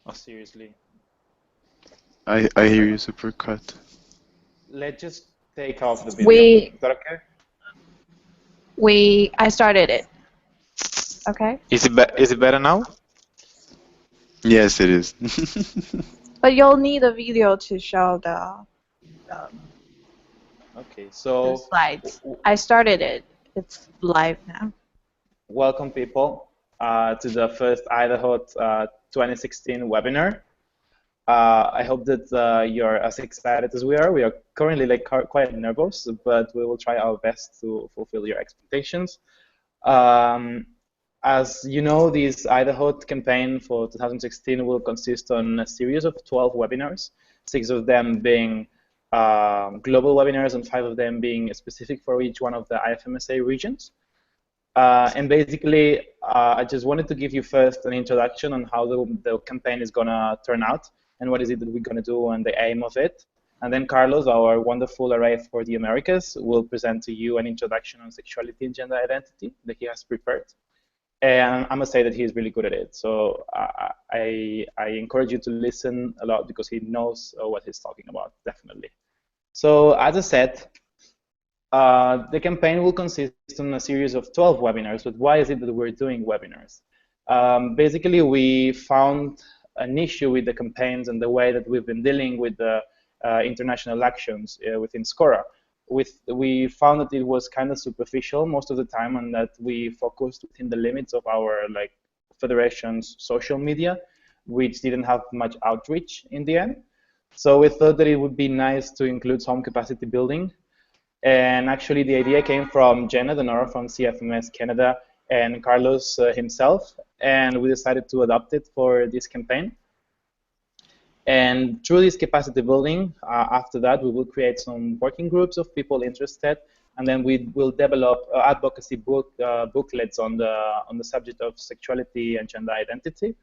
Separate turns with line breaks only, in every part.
Oh, seriously.
I hear you super cut.
Let's just take off the video.
We
Is that okay?
I started it. Okay.
Is it better now?
Yes, it is.
But you'll need a video to show
Okay,
the
so
slides. I started it. It's live now.
welcome people to the first Idaho 2016 webinar. I hope that you're as excited as we are. We are currently like quite nervous, but we will try our best to fulfill your expectations. Um, as you know, this Idaho campaign for 2016 will consist on a series of 12 webinars, 6 of them being global webinars and 5 of them being specific for each one of the IFMSA regions. And basically, I just wanted to give you first an introduction on how the campaign is going to turn out and what is it that we're going to do and the aim of it. And then Carlos, our wonderful array for the Americas, will present to you an introduction on sexuality and gender identity that he has prepared. And I must say that he is really good at it. So I encourage you to listen a lot because he knows what he's talking about, definitely. So as I said, the campaign will consist on a series of 12 webinars, but why is it that we're doing webinars? Basically, we found an issue with the campaigns and the way that we've been dealing with the international actions within SCORA. We found that it was kind of superficial most of the time and that we focused within the limits of our federation's social media, which didn't have much outreach in the end. So we thought that it would be nice to include some capacity building. And actually, the idea came from Jenna Denora from CFMS Canada and Carlos himself, and we decided to adopt it for this campaign. And through this capacity building, after that, we will create some working groups of people interested, and then we will develop advocacy booklets on the subject of sexuality and gender identity.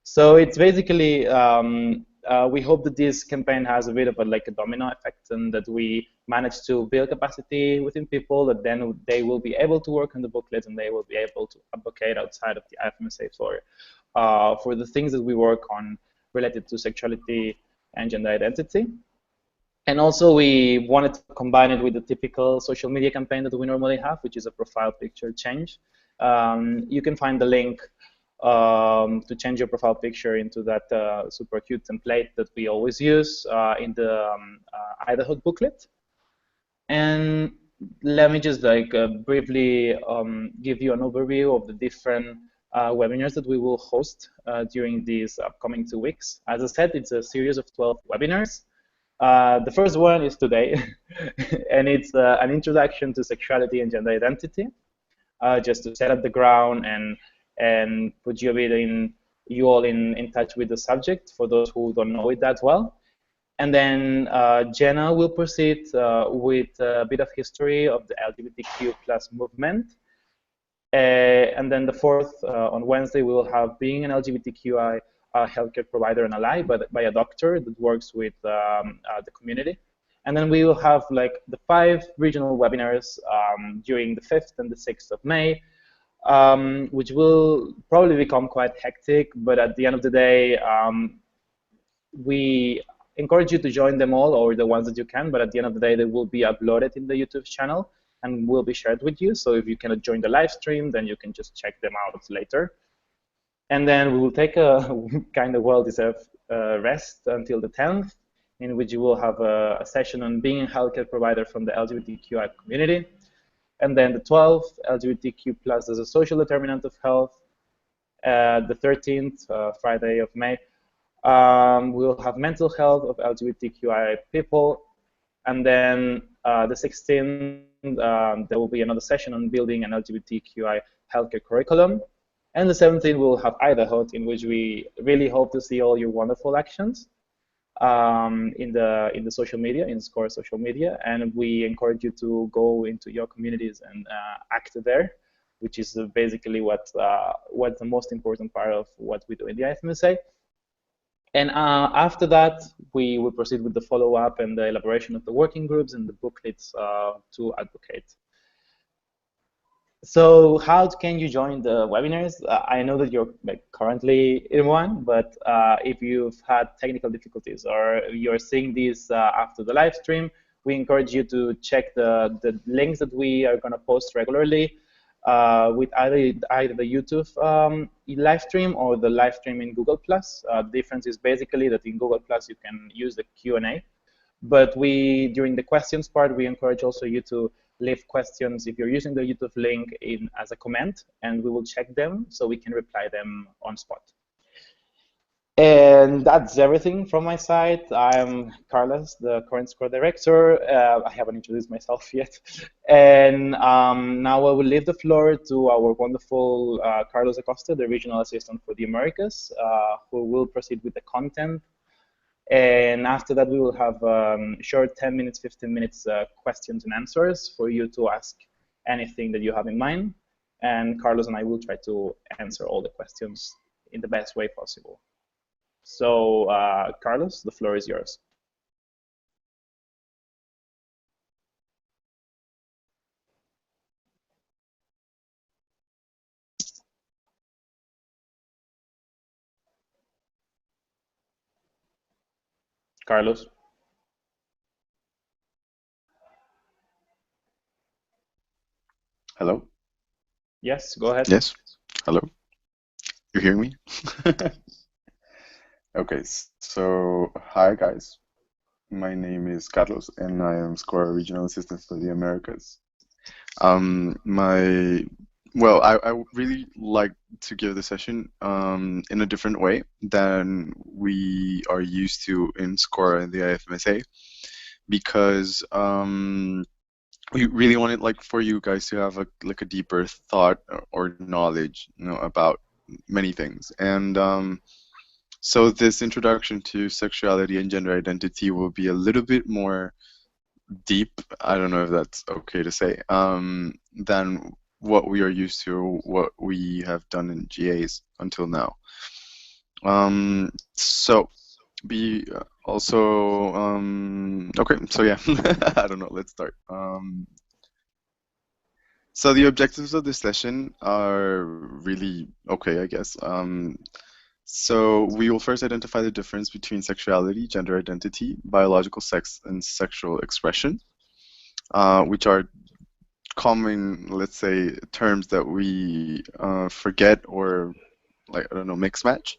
So it's basically, we hope that this campaign has a bit of a domino effect and that we manage to build capacity within people that then they will be able to work on the booklets and they will be able to advocate outside of the IFMSA for the things that we work on related to sexuality and gender identity. And also we wanted to combine it with the typical social media campaign that we normally have, which is a profile picture change. You can find the link to change your profile picture into that super cute template that we always use in the Idaho booklet. And let me just briefly give you an overview of the different webinars that we will host during these upcoming 2 weeks. As I said, it's a series of 12 webinars. The first one is today, and it's an introduction to sexuality and gender identity, just to set up the ground and put you a bit you all in touch with the subject for those who don't know it that well. And then Jenna will proceed with a bit of history of the LGBTQ plus movement. And then the fourth, on Wednesday, we will have being an LGBTQI healthcare provider and ally by a doctor that works with the community. And then we will have the 5 regional webinars during the 5th and the 6th of May, which will probably become quite hectic, but at the end of the day, we encourage you to join them all, or the ones that you can, but at the end of the day, they will be uploaded in the YouTube channel and will be shared with you. So if you cannot join the live stream, then you can just check them out later. And then we will take a kind of well-deserved rest until the 10th, in which you will have a session on being a healthcare provider from the LGBTQI community. And then the 12th, LGBTQ plus as a social determinant of health. The 13th, Friday of May, we'll have mental health of LGBTQI people. And then the 16th, there will be another session on building an LGBTQI healthcare curriculum. And the 17th, we'll have Idaho, in which we really hope to see all your wonderful actions in the social media, in SCORA social media, and we encourage you to go into your communities and act there, which is basically what's the most important part of what we do in the IFMSA. And after that, we will proceed with the follow-up and the elaboration of the working groups and the booklets to advocate. So how can you join the webinars? I know that you're currently in one, but if you've had technical difficulties or you're seeing these after the live stream, we encourage you to check the links that we are going to post regularly with either the YouTube live stream or the live stream in Google+. The difference is basically that in Google+, you can use the Q&A. But during the questions part, we encourage also you to leave questions if you're using the YouTube link as a comment, and we will check them so we can reply them on spot. And that's everything from my side. I'm Carlos, the current SCORA director. I haven't introduced myself yet. And now I will leave the floor to our wonderful Carlos Acosta, the regional assistant for the Americas, who will proceed with the content. And after that, we will have short 10 minutes, 15 minutes questions and answers for you to ask anything that you have in mind. And Carlos and I will try to answer all the questions in the best way possible. So, Carlos, the floor is yours. Carlos?
Hello?
Yes, go ahead.
Yes? Hello? You hear me? Okay, so hi guys. My name is Carlos and I am SCORA Regional Assistant for the Americas. I would really like to give the session in a different way than we are used to in SCORA and the IFMSA, because we really wanted for you guys to have a deeper thought or knowledge, about many things. And so this introduction to sexuality and gender identity will be a little bit more deep, I don't know if that's okay to say, than what we are used to, what we have done in GAs until now. So be also okay, so yeah, I don't know, let's start. So the objectives of this session are really okay, I guess. So we will first identify the difference between sexuality, gender identity, biological sex, and sexual expression, which are common, let's say, terms that we forget or, I don't know, mix match,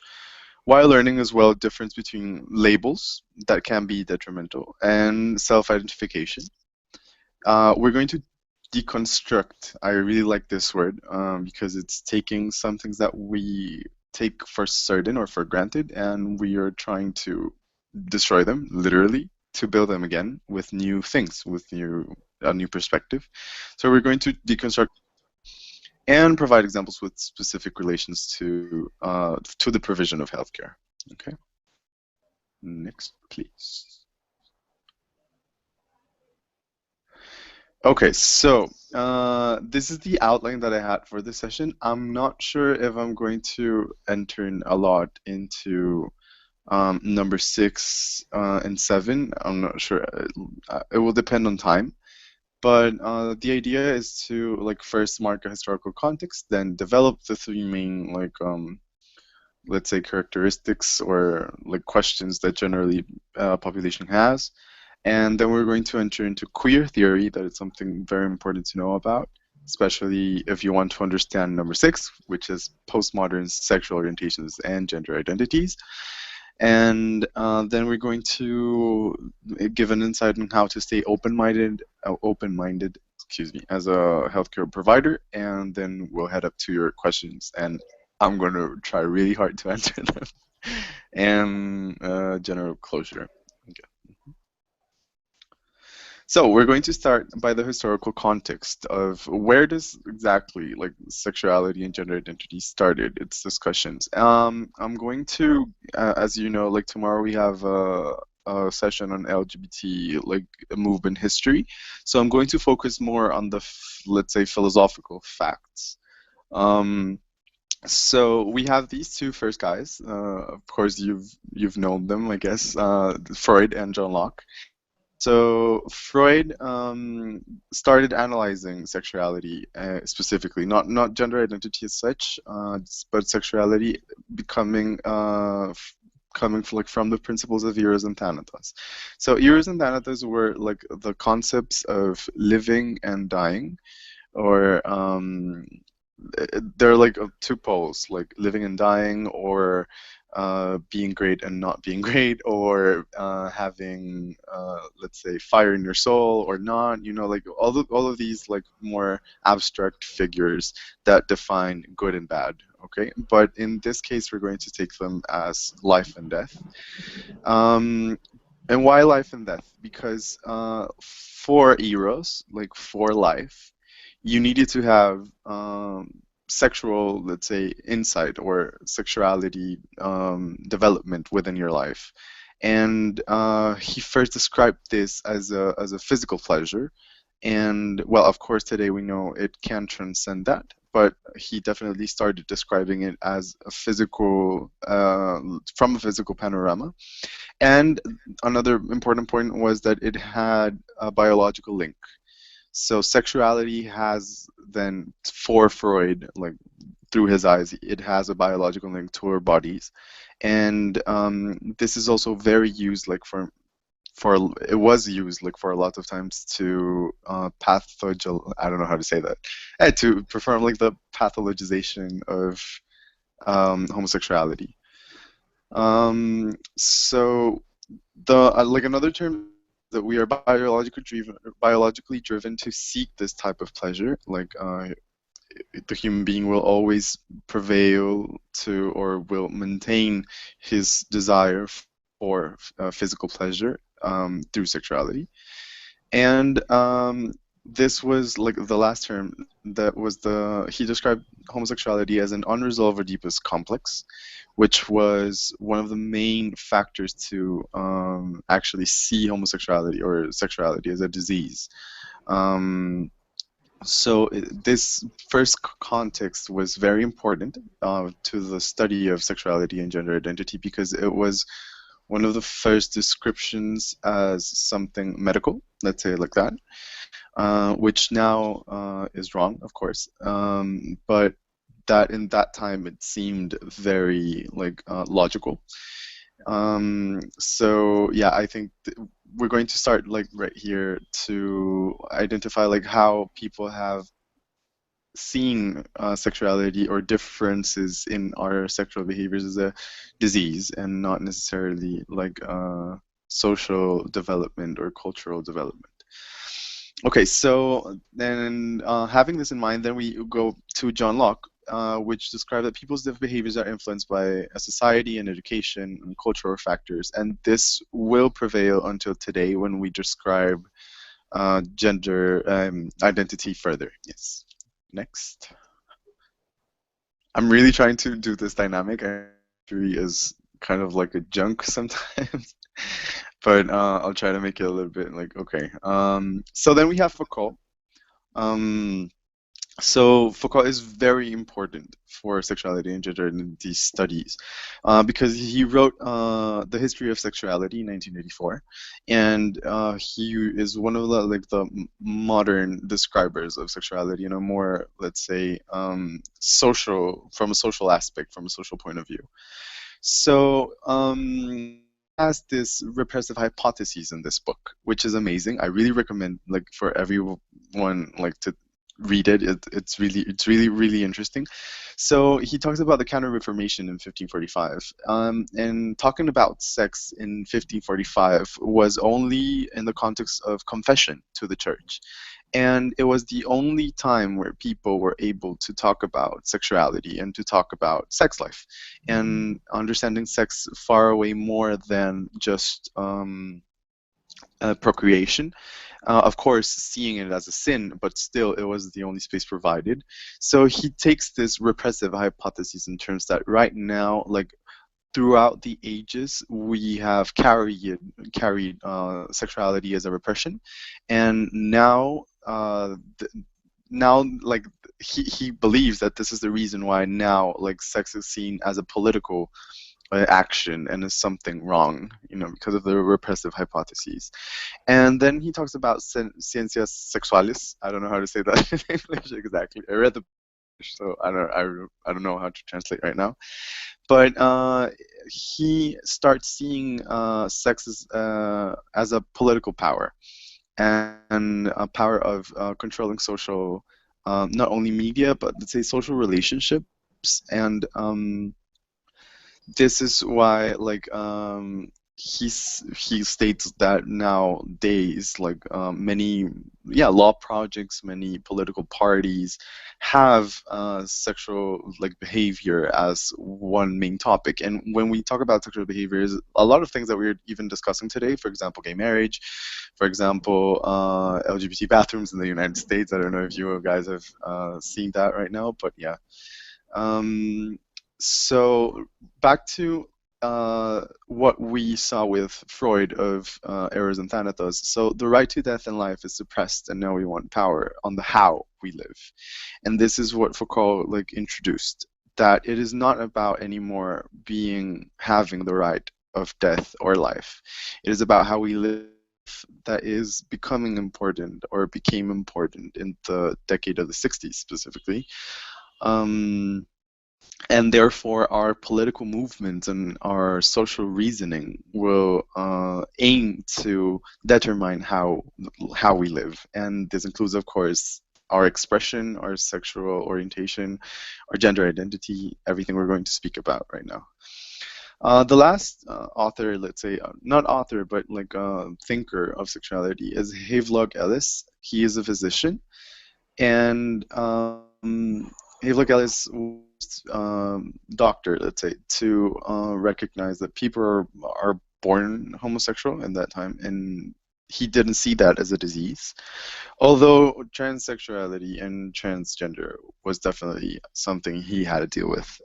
while learning as well difference between labels that can be detrimental and self-identification. We're going to deconstruct. I really like this word because it's taking some things that we take for certain or for granted, and we are trying to destroy them, literally, to build them again with new things, with a new perspective. So we're going to deconstruct and provide examples with specific relations to the provision of healthcare. Okay. Next, please. Okay, so this is the outline that I had for this session. I'm not sure if I'm going to enter in a lot into number 6 and 7. I'm not sure. It will depend on time. But the idea is to first mark a historical context, then develop the 3 main let's say characteristics or questions that generally population has. And then we're going to enter into queer theory. That is something very important to know about, especially if you want to understand number 6, which is postmodern sexual orientations and gender identities. And then we're going to give an insight on how to stay open-minded, excuse me, as a healthcare provider. And then we'll head up to your questions, and I'm going to try really hard to answer them. And general closure. Okay. So we're going to start by the historical context of where does exactly sexuality and gender identity started its discussions. I'm going to, as you know, tomorrow we have a session on LGBT movement history. So I'm going to focus more on the let's say philosophical facts. So we have these 2 first guys. Of course, you've known them, I guess, Freud and John Locke. So Freud started analyzing sexuality specifically, not gender identity as such, but sexuality becoming coming from the principles of Eros and Thanatos. So Eros and Thanatos were like the concepts of living and dying, or they're like two poles, like living and dying, or being great and not being great, or having let's say fire in your soul or not. You know, like all of these like more abstract figures that define good and bad. Okay, but in this case, we're going to take them as life and death. And why life and death? Because for Eros, like for life, you needed to have sexual, let's say, insight or sexuality development within your life. And he first described this as a physical pleasure. And well, of course, today we know it can transcend that, but he definitely started describing it as a physical, from a physical panorama. And another important point was that it had a biological link. So sexuality has then, for Freud, like through his eyes, it has a biological link to our bodies, and this is also very used, like for it was used like for a lot of times to I don't know how to say that, to perform like the pathologization of homosexuality. So the like another term that we are biologically driven to seek this type of pleasure. Like the human being will always prevail to or will maintain his desire for physical pleasure through sexuality. And this was like the last term that was he described homosexuality as an unresolved Oedipus complex, which was one of the main factors to actually see homosexuality or sexuality as a disease. So this first context was very important to the study of sexuality and gender identity, because it was one of the first descriptions as something medical, let's say it like that, which now is wrong, of course, but that in that time it seemed very like logical. So yeah, I think we're going to start like right here to identify like how people have seen sexuality or differences in our sexual behaviors as a disease and not necessarily like social development or cultural development. Okay, so then having this in mind, then we go to John Locke, which described that people's behaviors are influenced by a society and education and cultural factors, and this will prevail until today when we describe gender identity further. Yes. Next. I'm really trying to do this dynamic. Imagery is kind of like a junk sometimes, but I'll try to make it a little bit like okay. So then we have Foucault. So Foucault is very important for sexuality and gender identity studies because he wrote The History of Sexuality in 1984, and he is one of the modern describers of sexuality in a more, let's say, social, from a social aspect, from a social point of view. So he has this repressive hypothesis in this book, which is amazing. I really recommend like for everyone like to read it. It's really interesting. So he talks about the Counter-Reformation in 1545, and talking about sex in 1545 was only in the context of confession to the church, and it was the only time where people were able to talk about sexuality and to talk about sex life and understanding sex far away more than just procreation. Of course, seeing it as a sin, but still it was the only space provided. So he takes this repressive hypothesis in terms that right now, like throughout the ages, we have carried sexuality as a repression, and now like he believes that this is the reason why now like sex is seen as a political action and as something wrong, because of the repressive hypotheses. And then he talks about ciencias sexuales. I don't know how to say that in English exactly. I read the English, so I don't know how to translate right now. But he starts seeing sex as a political power and a power of controlling social, not only media, but let's say social relationships. And this is why, like, he states that nowadays, like, many law projects, many political parties have sexual, like, behavior as one main topic. And when we talk about sexual behaviors, a lot of things that we're even discussing today, for example, gay marriage, for example, LGBT bathrooms in the United States. I don't know if you guys have seen that right now, but yeah. So back to what we saw with Freud of Eros and Thanatos. So the right to death and life is suppressed, and now we want power on the how we live. And this is what Foucault, like, introduced, that it is not about anymore having the right of death or life. It is about how we live that is becoming important, or became important in the decade of the 60s specifically. And therefore, our political movements and our social reasoning will aim to determine how we live. And this includes, of course, our expression, our sexual orientation, our gender identity, everything we're going to speak about right now. The last author, let's say, not author, but like thinker of sexuality is Havelock Ellis. He is a physician. And Havelock Ellis doctor, let's say, to recognize that people are born homosexual in that time, and he didn't see that as a disease. Although transsexuality and transgender was definitely something he had to deal with.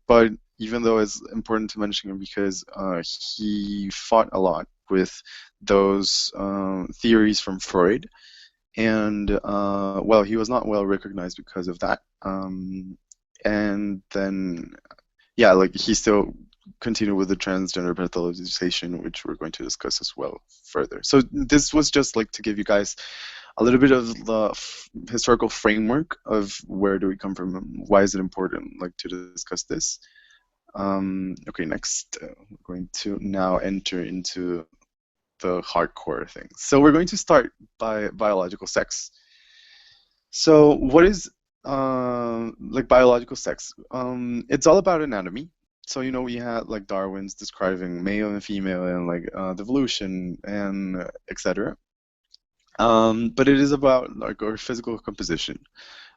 But even though it's important to mention him because he fought a lot with those theories from Freud. And well, he was not well recognized because of that. And then, yeah, like, he still continued with the transgender pathologization, which we're going to discuss as well further. So this was just like to give you guys a little bit of the historical framework of where do we come from, and why is it important, like, to discuss this. Okay, next, we're going to now enter into the hardcore things. So we're going to start by biological sex. So what is like biological sex? It's all about anatomy. So we had like Darwin's describing male and female and like devolution and etc. But it is about like our physical composition.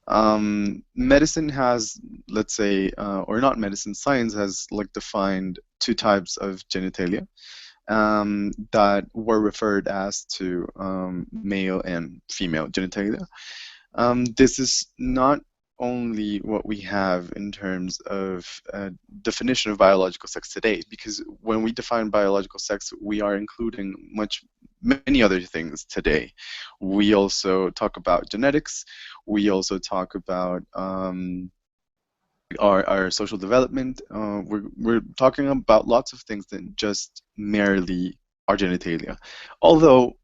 Medicine has, let's say, or not medicine, science has like defined two types of genitalia. That were referred as to male and female genitalia. This is not only what we have in terms of definition of biological sex today, because when we define biological sex, we are including many other things today. We also talk about genetics. We also talk about our social development. We're talking about lots of things than just merely our genitalia. Although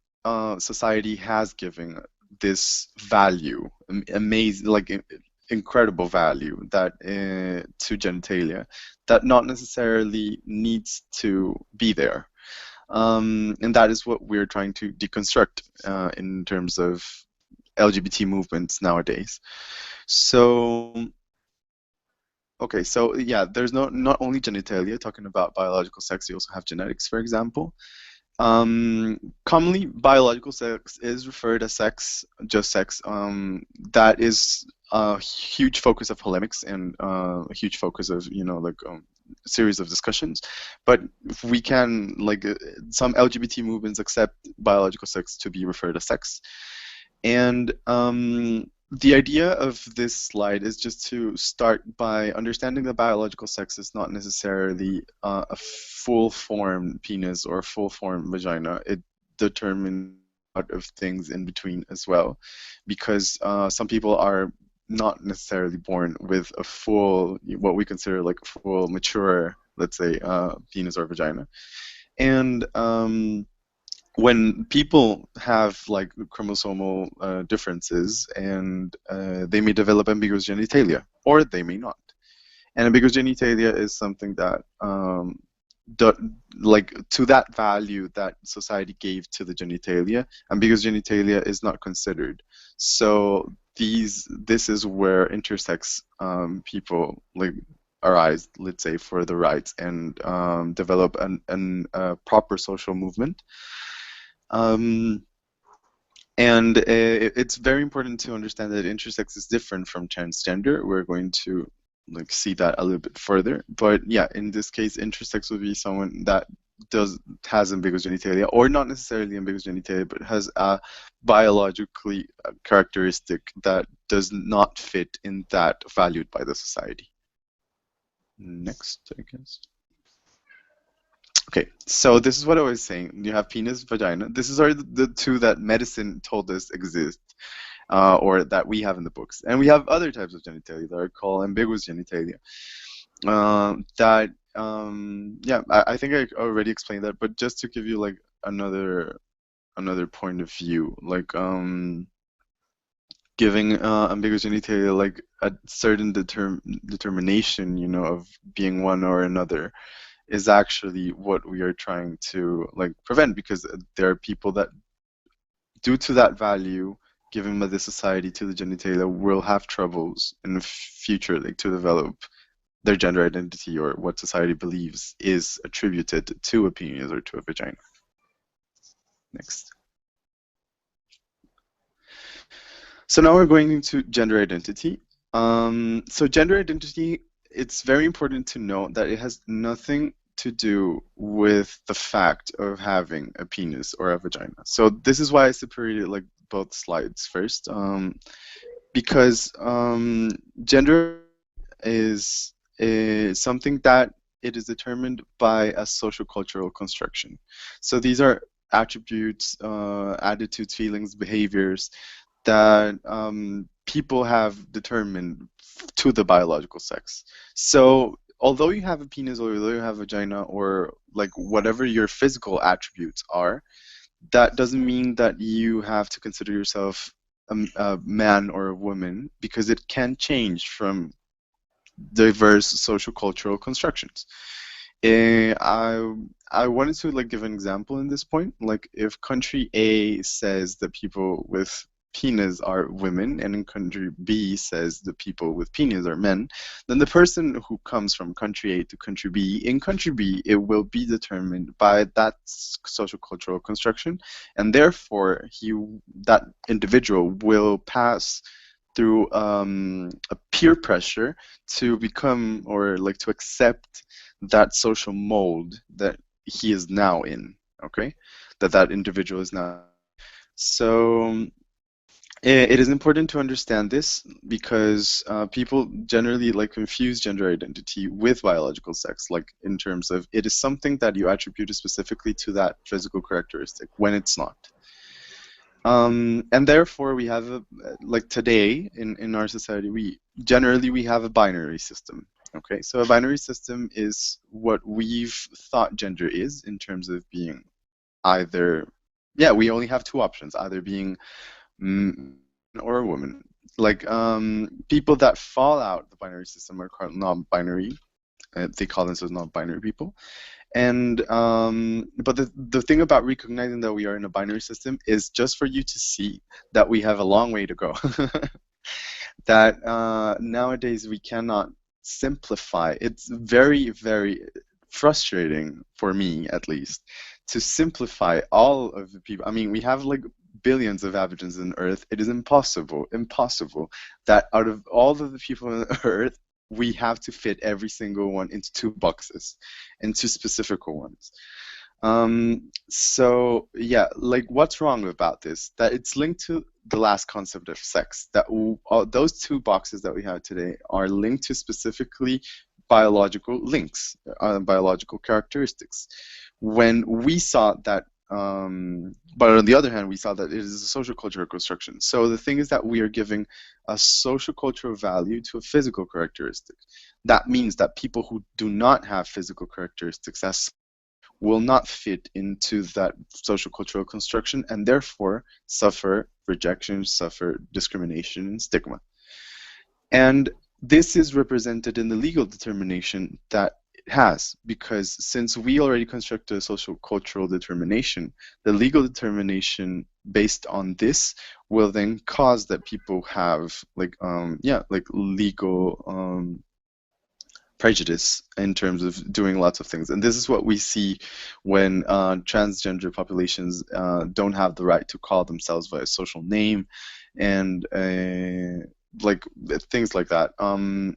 society has given this value, amazing, like incredible value, that to genitalia, that not necessarily needs to be there. And that is what we're trying to deconstruct in terms of LGBT movements nowadays. So okay, so yeah, there's not only genitalia, talking about biological sex, you also have genetics, for example. Commonly, biological sex is referred as sex, just sex. That is a huge focus of polemics and a huge focus of, like, a series of discussions. But we can, like, some LGBT movements accept biological sex to be referred as sex. And the idea of this slide is just to start by understanding that biological sex is not necessarily a full-formed penis or a full-formed vagina. It determines a lot of things in between as well, because some people are not necessarily born with a full, what we consider like full mature let's say, penis or vagina. And when people have like chromosomal differences, and they may develop ambiguous genitalia, or they may not. And ambiguous genitalia is something that, like, to that value that society gave to the genitalia, ambiguous genitalia is not considered. So this is where intersex people like arise, let's say, for the rights, and develop a proper social movement. And it's very important to understand that intersex is different from transgender. We're going to like see that a little bit further. But yeah, in this case, intersex would be someone that has ambiguous genitalia, or not necessarily ambiguous genitalia, but has a biologically characteristic that does not fit in that valued by the society. Next, I guess. Okay, so this is what I was saying. You have penis, vagina. This is the two that medicine told us exist, or that we have in the books. And we have other types of genitalia that are called ambiguous genitalia. Yeah, I think I already explained that, but just to give you like another point of view, like giving ambiguous genitalia like a certain determination, you know, of being one or another, is actually what we are trying to like prevent, because there are people that, due to that value given by the society to the genitalia, will have troubles in the future, like to develop their gender identity, or what society believes is attributed to a penis or to a vagina. Next. So now we're going into gender identity. So gender identity, it's very important to note that it has nothing to do with the fact of having a penis or a vagina. So this is why I separated like both slides first, because gender is something that it is determined by a social cultural construction. So these are attributes, attitudes, feelings, behaviors that people have determined to the biological sex. So although you have a penis, or although you have a vagina, or like whatever your physical attributes are, that doesn't mean that you have to consider yourself a man or a woman, because it can change from diverse social cultural constructions. I wanted to like give an example in this point. Like if country A says that people with penis are women, and in country B says the people with penis are men, then the person who comes from country A to country B, in country B, it will be determined by that social cultural construction, and therefore that individual will pass through a peer pressure to become, or like to accept, that social mold that he is now in, okay? That individual is now. So it is important to understand this, because people generally like confuse gender identity with biological sex, like in terms of it is something that you attribute specifically to that physical characteristic, when it's not. And therefore we have like today in our society, we have a binary system. Okay, so a binary system is what we've thought gender is, in terms of being either, yeah, we only have two options, either being or a woman. Like people that fall out the binary system are called non-binary. They call themselves non-binary people. And but the thing about recognizing that we are in a binary system is just for you to see that we have a long way to go. That nowadays we cannot simplify. It's very, very frustrating for me, at least, to simplify all of the people. I mean, we have like billions of habitants on Earth. It is impossible that out of all of the people on Earth, we have to fit every single one into two boxes, into specific ones. So yeah, like what's wrong about this? That it's linked to the last concept of sex. That those two boxes that we have today are linked to specifically biological links, biological characteristics. When we saw that but on the other hand, we saw that it is a social cultural construction. So the thing is that we are giving a social cultural value to a physical characteristic. That means that people who do not have physical characteristics as will not fit into that social cultural construction and therefore suffer rejection, suffer discrimination and stigma. And this is represented in the legal determination that it has, because since we already constructed a social cultural determination, the legal determination based on this will then cause that people have like legal prejudice in terms of doing lots of things. And this is what we see when transgender populations don't have the right to call themselves by a social name and like things like that. On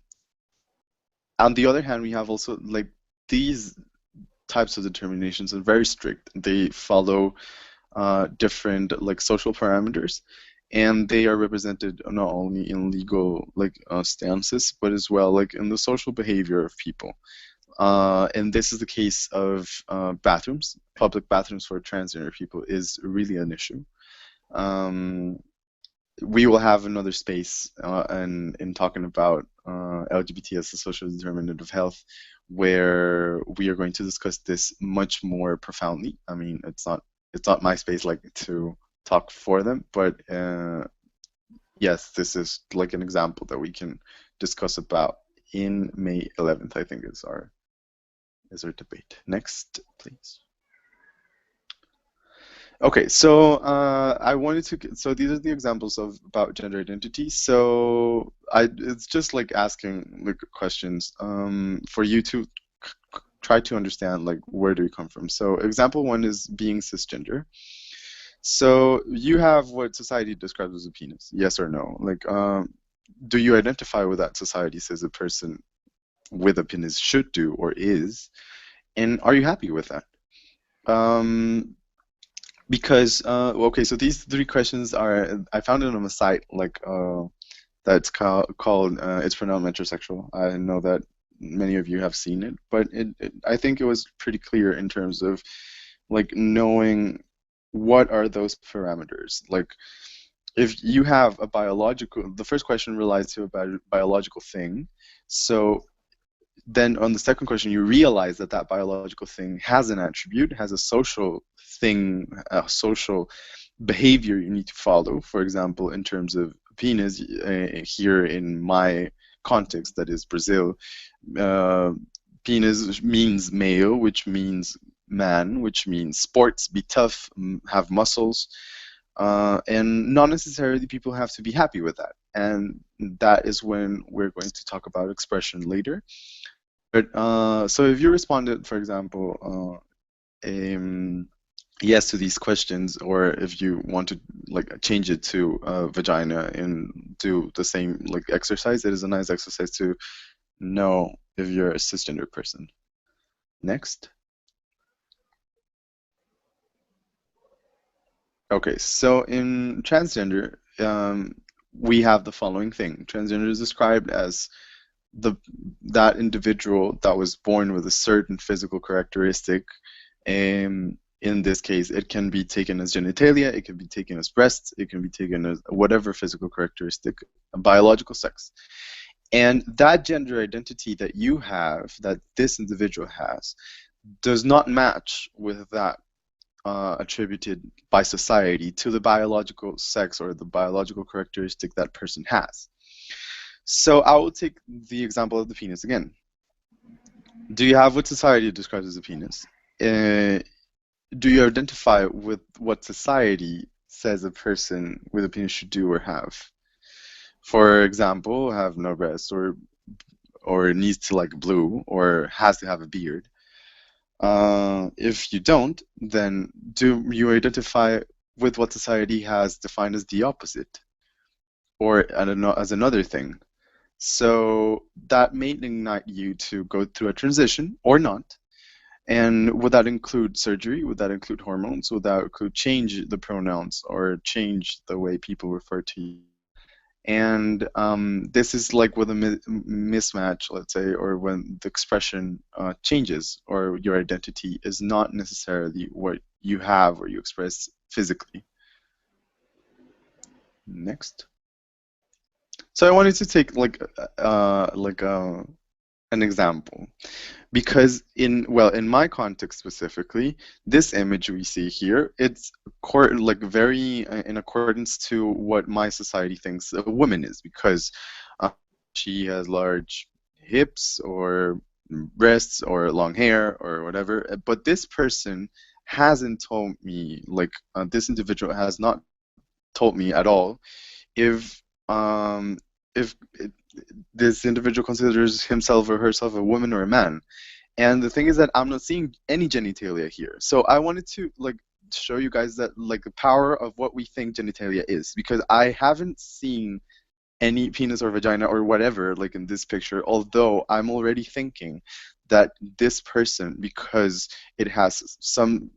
the other hand, we have also like these types of determinations are very strict. They follow different like social parameters, and they are represented not only in legal like stances, but as well like in the social behavior of people. And this is the case of bathrooms. Public bathrooms for transgender people is really an issue. We will have another space in talking about LGBT as a social determinant of health, where we are going to discuss this much more profoundly. I mean, it's not my space like to talk for them, but yes, this is like an example that we can discuss about in May 11th, I think is our debate. Next, please. Okay, so I wanted to. So these are the examples of about gender identity. So it's just like asking like questions for you to try to understand like where do we come from. So example one is being cisgender. So you have what society describes as a penis, yes or no? Like, do you identify with that society says a person with a penis should do or is, and are you happy with that? Because okay, so these three questions are I found it on a site like that's called it's pronounced metrosexual. I know that many of you have seen it, but I think it was pretty clear in terms of like knowing what are those parameters. Like if you have a biological, the first question relies to a biological thing, so then on the second question, you realize that that biological thing has an attribute, has a social thing, a social behavior you need to follow. For example, in terms of penis, here in my context, that is Brazil, penis means male, which means man, which means sports, be tough, have muscles, and not necessarily people have to be happy with that. And that is when we're going to talk about expression later. But so if you responded, for example, yes to these questions, or if you want to like change it to vagina and do the same like exercise, it is a nice exercise to know if you're a cisgender person. Next. Okay, so in transgender, we have the following thing. Transgender is described as that individual that was born with a certain physical characteristic. In this case, it can be taken as genitalia, it can be taken as breasts, it can be taken as whatever physical characteristic, biological sex. And that gender identity that you have, that this individual has, does not match with that attributed by society to the biological sex or the biological characteristic that person has. So I will take the example of the penis again. Do you have what society describes as a penis? Do you identify with what society says a person with a penis should do or have? For example, have no breasts, or needs to like blue, or has to have a beard. If you don't, then do you identify with what society has defined as the opposite, or as another thing? So that may ignite you to go through a transition or not. And would that include surgery? Would that include hormones? Would that include change the pronouns or change the way people refer to you? And this is like with a mismatch, let's say, or when the expression changes, or your identity is not necessarily what you have or you express physically. Next. So I wanted to take like an example, because in my context specifically, this image we see here, it's like very in accordance to what my society thinks a woman is, because she has large hips or breasts or long hair or whatever. But this person hasn't told me, like this individual has not told me at all if um if this individual considers himself or herself a woman or a man. And the thing is that I'm not seeing any genitalia here. So I wanted to like show you guys that like the power of what we think genitalia is, because I haven't seen any penis or vagina or whatever like in this picture, although I'm already thinking that this person, because it has some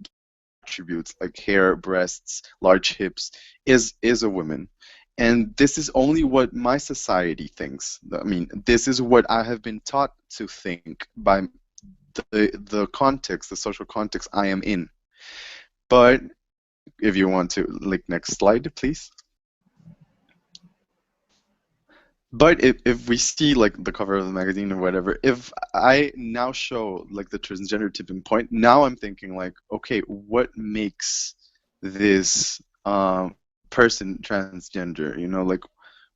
attributes like hair, breasts, large hips, is a woman. And this is only what my society thinks. I mean, this is what I have been taught to think by the context, the social context I am in. But if you want to, like, next slide, please. But if we see like the cover of the magazine or whatever, if I now show like the transgender tipping point, now I'm thinking like, okay, what makes this person transgender? You know, like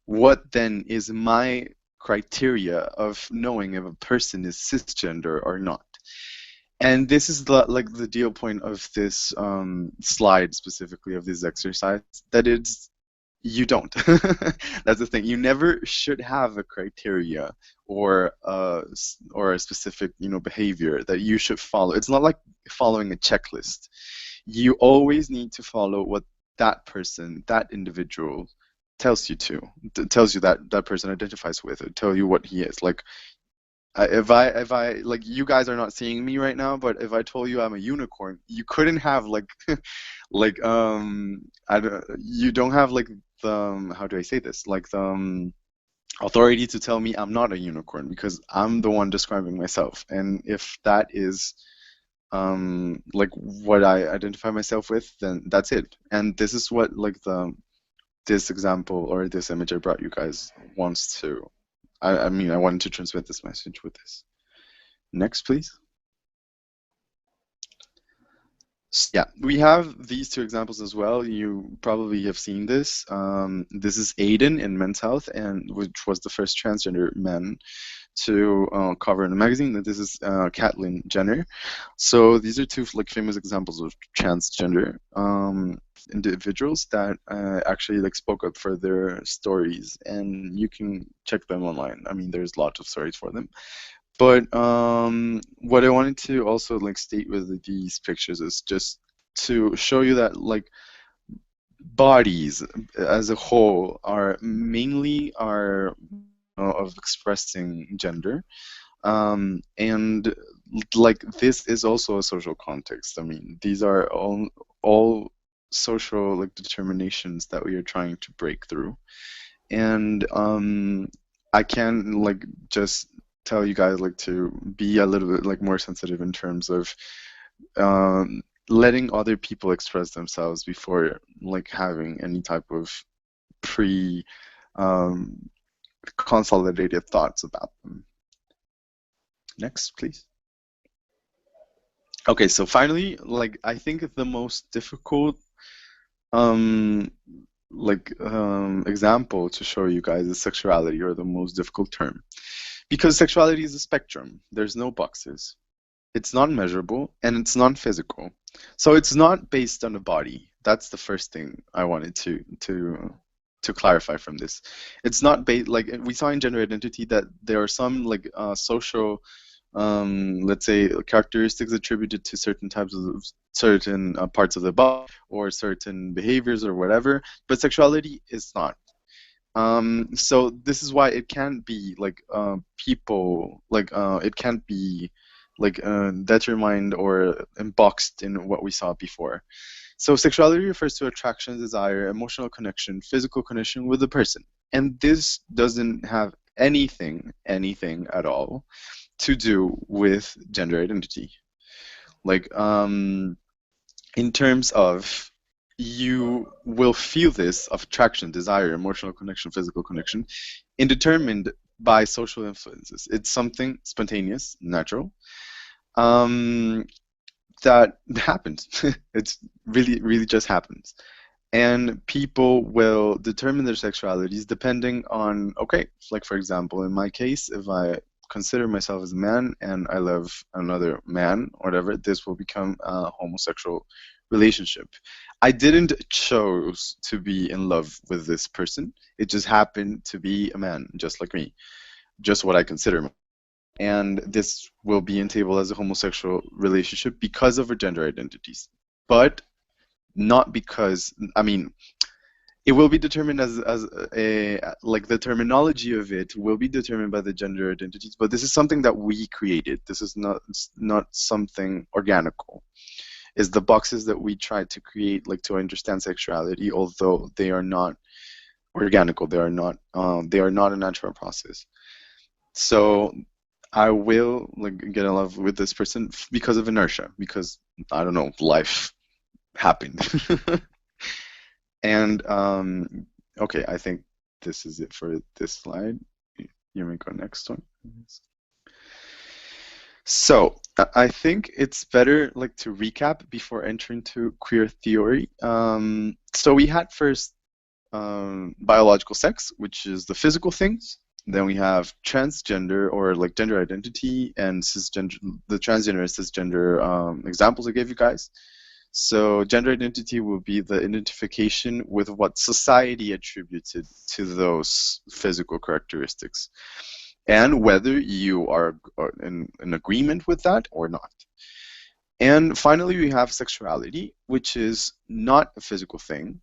what then is my criteria of knowing if a person is cisgender or not? And this is the deal point of this slide, specifically of this exercise, that it's you don't. That's the thing. You never should have a criteria or a specific behavior that you should follow. It's not like following a checklist. You always need to follow what that person, that individual, tells you tells you that that person identifies with, or tell you what he is. Like if I like, you guys are not seeing me right now, but if I told you I'm a unicorn, you couldn't have like like you don't have like the how do I say this, like the authority to tell me I'm not a unicorn, because I'm the one describing myself. And if that is like what I identify myself with, then that's it. And this is what like this example or this image I brought you guys wants to, I mean, I wanted to transmit this message with this. Next, please. So, yeah, we have these two examples as well. You probably have seen this. This is Aiden in Men's Health, and which was the first transgender man to cover in a magazine. And this is Caitlyn Jenner. So these are two like famous examples of transgender individuals that actually like spoke up for their stories, and you can check them online. I mean, there's lots of stories for them. But what I wanted to also like state with these pictures is just to show you that like bodies as a whole are mainly of expressing gender, and like this is also a social context. I mean, these are all social like determinations that we are trying to break through. And I can like just tell you guys like to be a little bit like more sensitive in terms of letting other people express themselves before like having any type of pre consolidated thoughts about them. Next, please. Okay, so finally, like I think the most difficult example to show you guys is sexuality, or the most difficult term, because sexuality is a spectrum. There's no boxes. It's non-measurable and it's non-physical. So it's not based on a body. That's the first thing I wanted to clarify from this. It's not based, like we saw in gender identity, that there are some like social let's say characteristics attributed to certain types of certain parts of the body or certain behaviors or whatever, but sexuality is not. So this is why it can't be like people like it can't be like determined or boxed in what we saw before. So sexuality refers to attraction, desire, emotional connection, physical connection with a person. And this doesn't have anything at all to do with gender identity. Like, in terms of, you will feel this of attraction, desire, emotional connection, physical connection, indetermined by social influences. It's something spontaneous, natural, that happens. It's really just happens. And people will determine their sexualities depending on, okay, like for example, in my case, if I consider myself as a man and I love another man, or whatever, this will become a homosexual relationship. I didn't choose to be in love with this person. It just happened to be a man, just like me, just what I consider. And this will be entabled as a homosexual relationship because of our gender identities. But not because, I mean, it will be determined as a, like the terminology of it will be determined by the gender identities, but this is something that we created. This is not something organical. It's the boxes that we try to create, like, to understand sexuality, although they are not organical. They are not a natural process. So I will, like, get in love with this person because of inertia, because, I don't know, life happened. And okay, I think this is it for this slide. You may go next one. So I think it's better, like, to recap before entering to queer theory. So we had first biological sex, which is the physical things. Then we have transgender, or like gender identity, and cisgender, the transgender and cisgender examples I gave you guys. So gender identity will be the identification with what society attributed to those physical characteristics, and whether you are in agreement with that or not. And finally, we have sexuality, which is not a physical thing,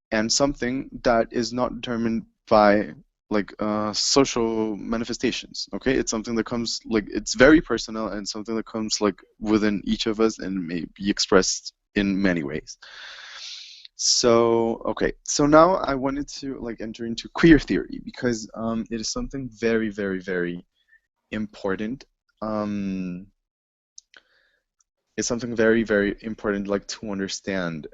and something that is not determined by, like, social manifestations. Okay, it's something that comes, like, it's very personal, and something that comes, like, within each of us and may be expressed in many ways. So okay, so now I wanted to, like, enter into queer theory, because it is something very important. It's something very important, like, to understand,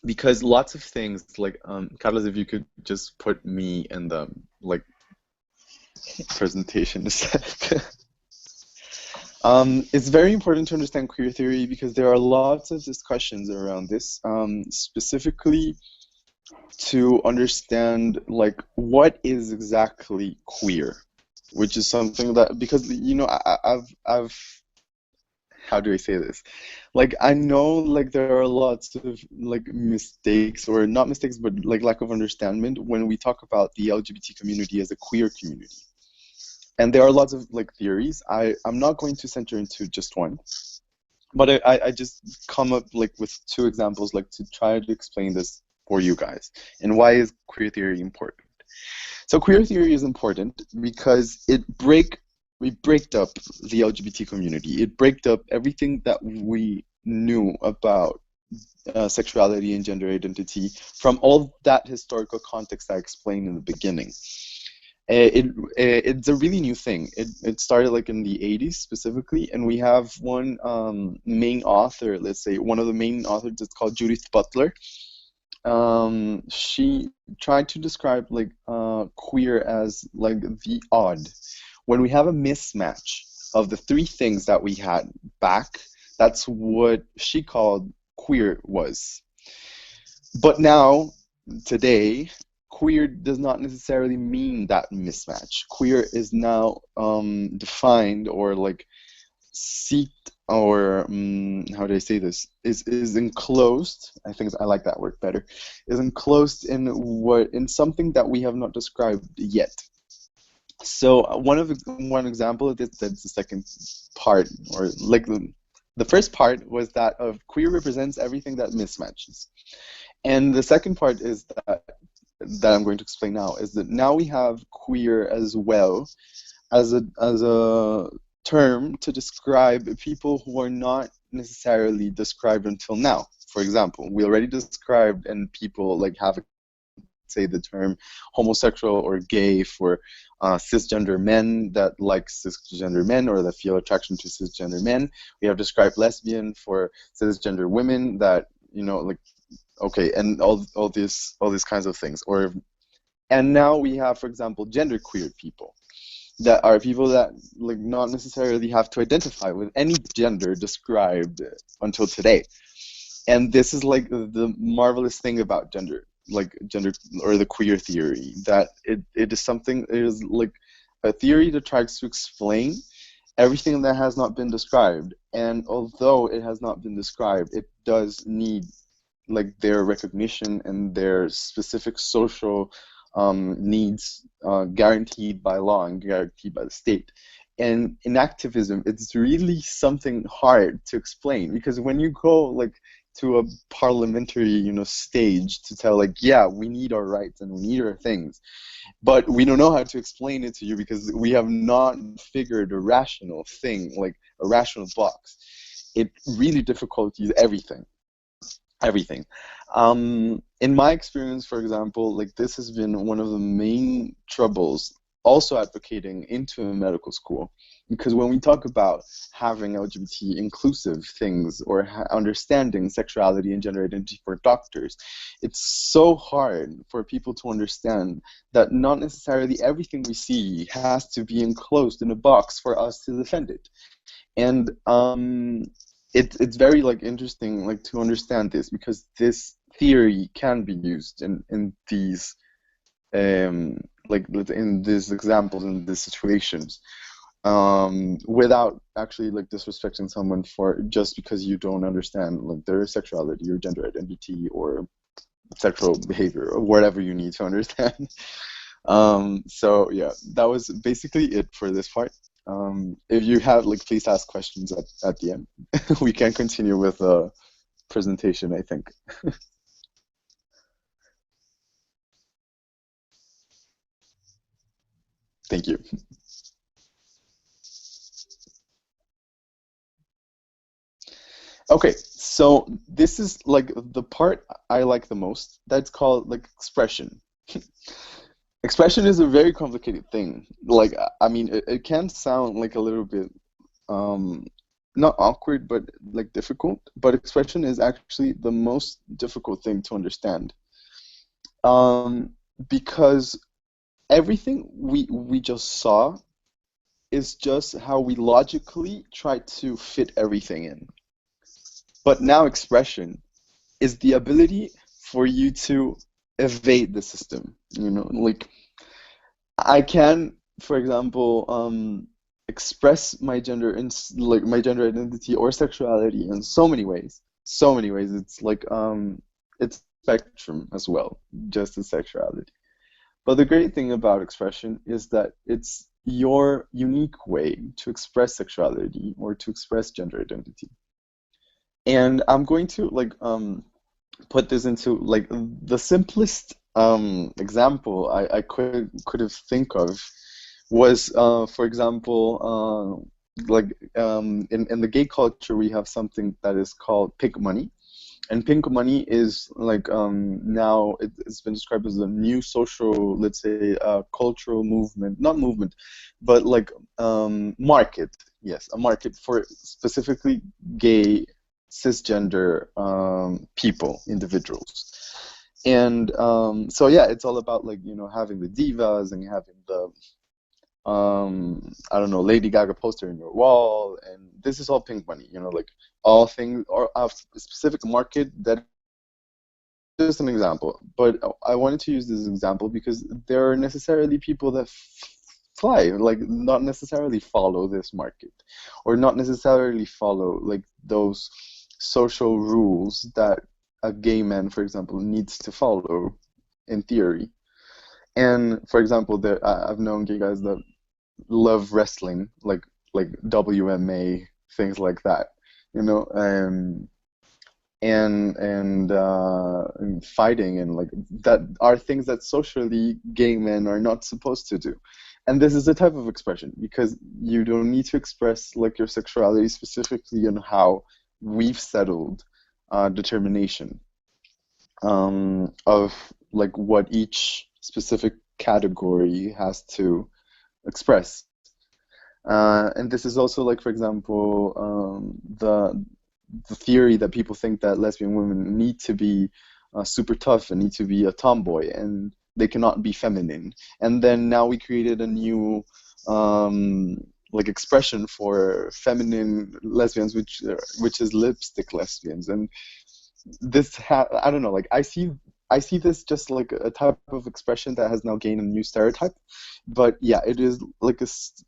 because lots of things, like, Carlos, if you could just put me in the, like, presentation a sec. It's very important to understand queer theory because there are lots of discussions around this, specifically to understand, like, what is exactly queer, which is something that, because, you know, I've how do I say this? Like, I know, like, there are lots of, like, mistakes, or not mistakes, but, like, lack of understanding when we talk about the LGBT community as a queer community. And there are lots of, like, theories. I'm not going to center into just one, but I just come up, like, with two examples, like, to try to explain this for you guys. And why is queer theory important? So queer theory is important because we break up the LGBT community. It breaks up everything that we knew about sexuality and gender identity from all that historical context I explained in the beginning. It's a really new thing. It started, like, in the 80s specifically, and we have one main author, let's say one of the main authors, it's called Judith Butler. She tried to describe, like, queer as, like, the odd. When we have a mismatch of the three things that we had back, that's what she called queer was. But now, today, queer does not necessarily mean that mismatch. Queer is now defined, or, like, seeked, or how do I say this? Is enclosed. I think I like that word better. Is enclosed in something that we have not described yet. So one example of this, that's the second part, or, like, the first part was that of queer represents everything that mismatches, and the second part is that I'm going to explain now, is that now we have queer as well as a term to describe people who are not necessarily described until now. For example, we already described, and people like have, say, the term homosexual or gay for cisgender men that like cisgender men or that feel attraction to cisgender men. We have described lesbian for cisgender women that, you know, like, okay, and all these kinds of things. And now we have, for example, genderqueer people, that are people that like not necessarily have to identify with any gender described until today. And this is like the marvelous thing about gender, like gender or the queer theory, that it is something, it is like a theory that tries to explain everything that has not been described. And although it has not been described, it does need like their recognition and their specific social needs guaranteed by law and guaranteed by the state. And in activism, it's really something hard to explain, because when you go like to a parliamentary, you know, stage to tell like, yeah, we need our rights and we need our things, but we don't know how to explain it to you because we have not figured a rational thing, like a rational box. It's really difficult to use everything. In my experience, for example, like this has been one of the main troubles also advocating into a medical school, because when we talk about having LGBT inclusive things or understanding sexuality and gender identity for doctors, it's so hard for people to understand that not necessarily everything we see has to be enclosed in a box for us to defend it. And it's very like interesting like to understand this, because this theory can be used in these like in these examples, in these situations, without actually like disrespecting someone for just because you don't understand like their sexuality or gender identity or sexual behavior or whatever you need to understand. So yeah, that was basically it for this part. If you have, like, please ask questions at the end. We can continue with the presentation, I think. Thank you. Okay, so this is like the part I like the most. That's called like expression. Expression is a very complicated thing. Like, I mean, it can sound like a little bit not awkward, but like difficult. But expression is actually the most difficult thing to understand, because everything we just saw is just how we logically try to fit everything in. But now expression is the ability for you to evade the system. You know, like I can, for example, express my gender in like my gender identity or sexuality in so many ways. So many ways. It's like it's spectrum as well, just as sexuality. But the great thing about expression is that it's your unique way to express sexuality or to express gender identity. And I'm going to like put this into like the simplest example I could have think of was for example in the gay culture we have something that is called pink money. And pink money is like now it's been described as a new social, let's say, cultural movement, not movement, but like market. Yes, a market for specifically gay cisgender people, individuals. And so yeah, it's all about like, you know, having the divas and having the I don't know, Lady Gaga poster in your wall, and this is all pink money, you know, like all things or a specific market. That is an example, but I wanted to use this example because there are necessarily people that fly, like not necessarily follow this market, or not necessarily follow like those social rules that a gay man, for example, needs to follow in theory. And for example, I've known gay guys that love wrestling, like WMA, things like that, you know, and fighting, and like that are things that socially gay men are not supposed to do. And this is a type of expression because you don't need to express like your sexuality specifically and how we've settled determination of like what each specific category has to express. And this is also like, for example, the theory that people think that lesbian women need to be super tough and need to be a tomboy and they cannot be feminine. And then now we created a new like expression for feminine lesbians, which is lipstick lesbians. And I don't know, like I see this just like a type of expression that has now gained a new stereotype. But yeah, it is like a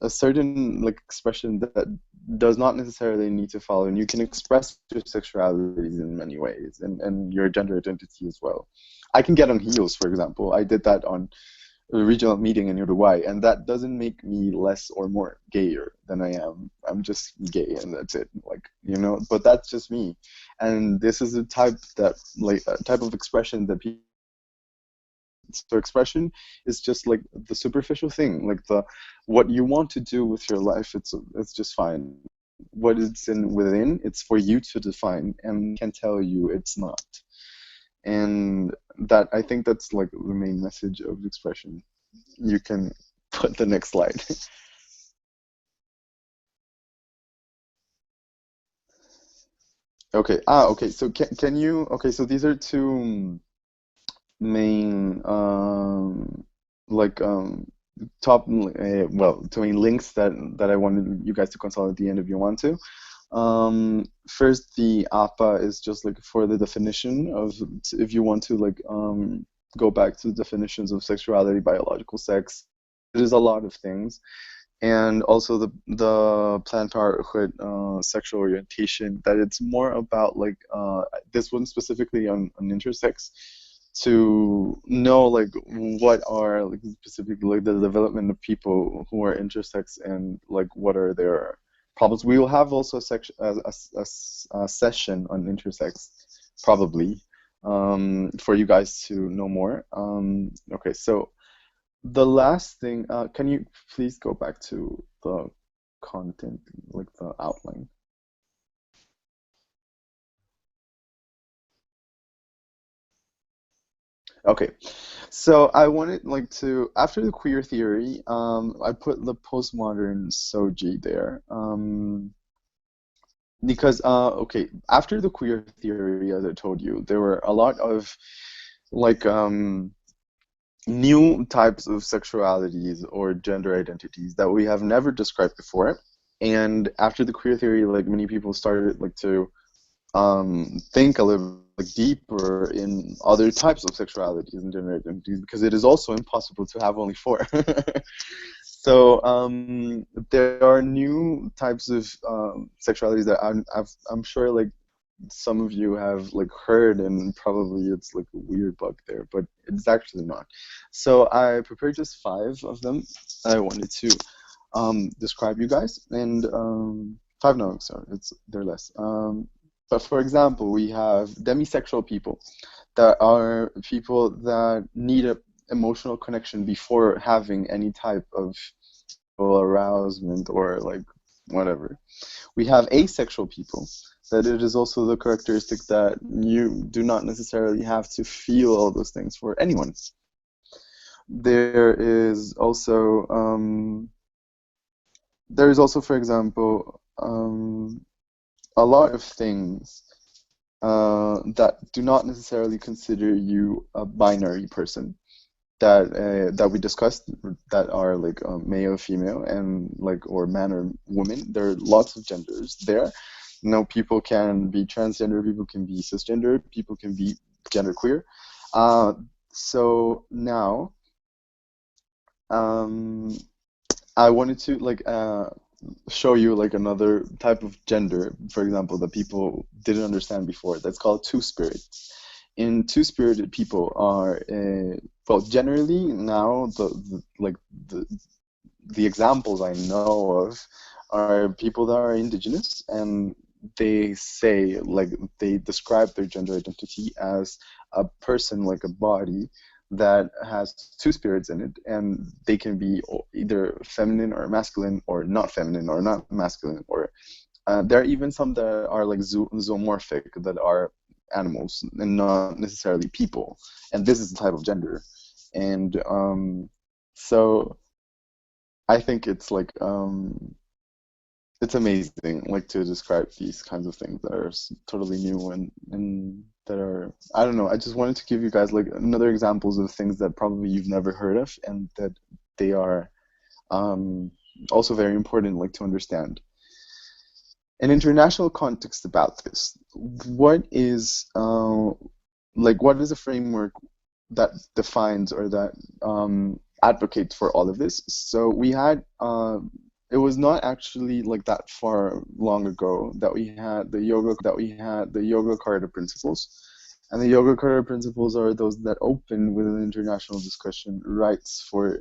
certain like expression that does not necessarily need to follow, and you can express your sexuality in many ways, and your gender identity as well. I can get on heels, for example. I did that on a regional meeting in Uruguay, and that doesn't make me less or more gayer than I am. I'm just gay, and that's it. Like, you know, but that's just me. And this is a type of expression that people. So expression is just like the superficial thing, like what you want to do with your life. It's just fine. What it's within, it's for you to define, and can tell you it's not. And that, I think that's like the main message of expression. You can put the next slide. Okay. Okay. So can you? Okay. So these are two main like two main links that I wanted you guys to consult at the end if you want to. First, the APA is just like for the definition of, if you want to like go back to the definitions of sexuality, biological sex. It is a lot of things. And also the Planned Parenthood sexual orientation, that it's more about like this one specifically on intersex, to know like what are like specifically like the development of people who are intersex, and like what are their problems. We will have also a session on intersex probably for you guys to know more. Okay, so the last thing, can you please go back to the content, like the outline? Okay, so I wanted like to, after the queer theory, I put the postmodern Soji there, because okay, after the queer theory, as I told you, there were a lot of like new types of sexualities or gender identities that we have never described before. And after the queer theory, like many people started like to think a little like deeper in other types of sexualities and gender identities, because it is also impossible to have only four. So there are new types of sexualities that I'm sure like some of you have like heard, and probably it's like a weird bug there, but it's actually not. So I prepared just 5 of them. I wanted to describe you guys, and 5, no, sorry, they're less. But for example, we have demisexual people, that are people that need an emotional connection before having any type of arousement or like whatever. We have asexual people, that it is also the characteristic that you do not necessarily have to feel all those things for anyone. There is also, for example, a lot of things that do not necessarily consider you a binary person, that we discussed, that are like male, female, and like, or man or woman. There are lots of genders there. No, people can be transgender, people can be cisgender, people can be genderqueer. So now, I wanted to like show you like another type of gender, for example, that people didn't understand before. That's called two-spirit. In two-spirited people are well, generally now the examples I know of are people that are indigenous, and they say, like, they describe their gender identity as a person, like a body that has 2 spirits in it, and they can be either feminine or masculine, or not feminine or not masculine, or there are even some that are like zoomorphic, that are animals and not necessarily people. And this is the type of gender. And so I think it's like it's amazing, like, to describe these kinds of things that are totally new and that are, I don't know, I just wanted to give you guys like another examples of things that probably you've never heard of, and that they are also very important, like, to understand. An international context about this. What is what is a framework that defines or that advocates for all of this? So we had it was not actually like that far long ago that we had the Yoga Carta principles. And the Yoga Carta principles are those that open with an international discussion rights for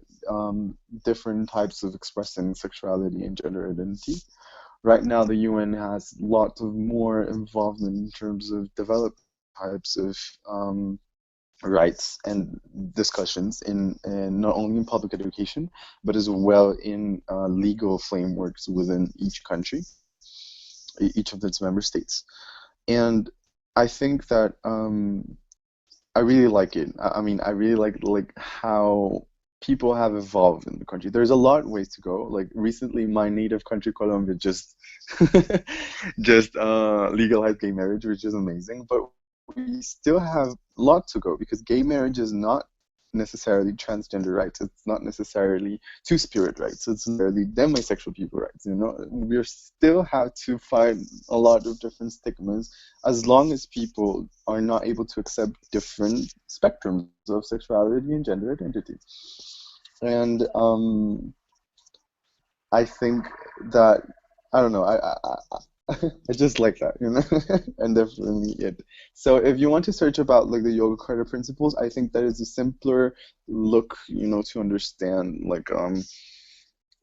different types of expressing sexuality and gender identity. Right now, the UN has lots of more involvement in terms of developing types of rights and discussions in not only in public education, but as well in legal frameworks within each country, each of its member states. And I think that I really like it. I mean, I really like how people have evolved in the country. There's a lot of ways to go. Like recently, my native country, Colombia, just legalized gay marriage, which is amazing. But we still have a lot to go, because gay marriage is not necessarily transgender rights. It's not necessarily two-spirit rights. It's not necessarily demisexual people rights. You know, we still have to fight a lot of different stigmas, as long as people are not able to accept different spectrums of sexuality and gender identity. And I think that, I don't know, I just like that, you know, and definitely it. So if you want to search about like the Yoga Carta principles, I think that is a simpler look, you know, to understand like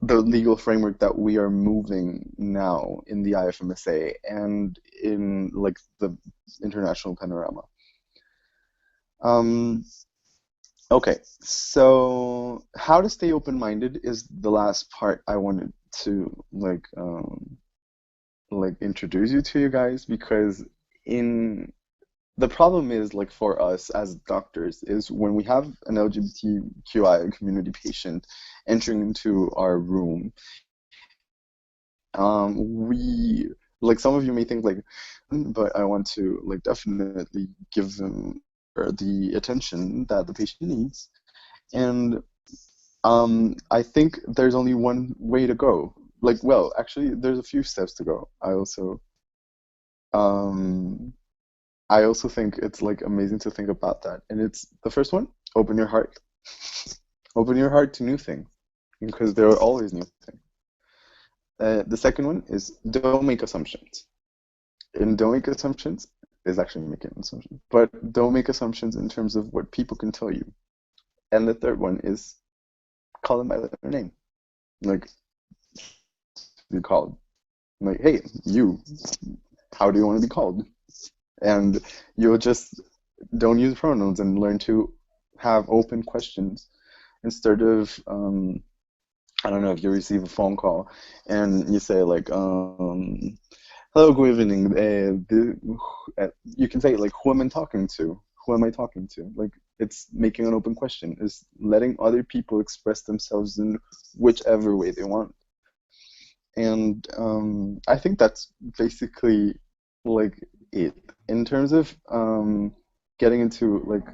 the legal framework that we are moving now in the IFMSA and in like the international panorama. Okay, so how to stay open-minded is the last part I wanted to like introduce you to, you guys, because the problem is, like, for us as doctors, is when we have an LGBTQI community patient entering into our room, we, like, some of you may think like, but I want to like definitely give them the attention that the patient needs, and I think there's only one way to go. Like, well, actually, there's a few steps to go. I also think it's like amazing to think about that. And it's the first one, open your heart. Open your heart to new things, because there are always new things. The second one is don't make assumptions. And don't make assumptions is actually making an assumption, but don't make assumptions in terms of what people can tell you. And the third one is call them by their name. Like, be called. Like, hey, you, how do you want to be called? And you'll just don't use pronouns and learn to have open questions instead of I don't know, if you receive a phone call and you say like hello, good evening, you can say like, who am I talking to? Who am I talking to? Like, it's making an open question, is letting other people express themselves in whichever way they want. And I think that's basically like it. In terms of getting into like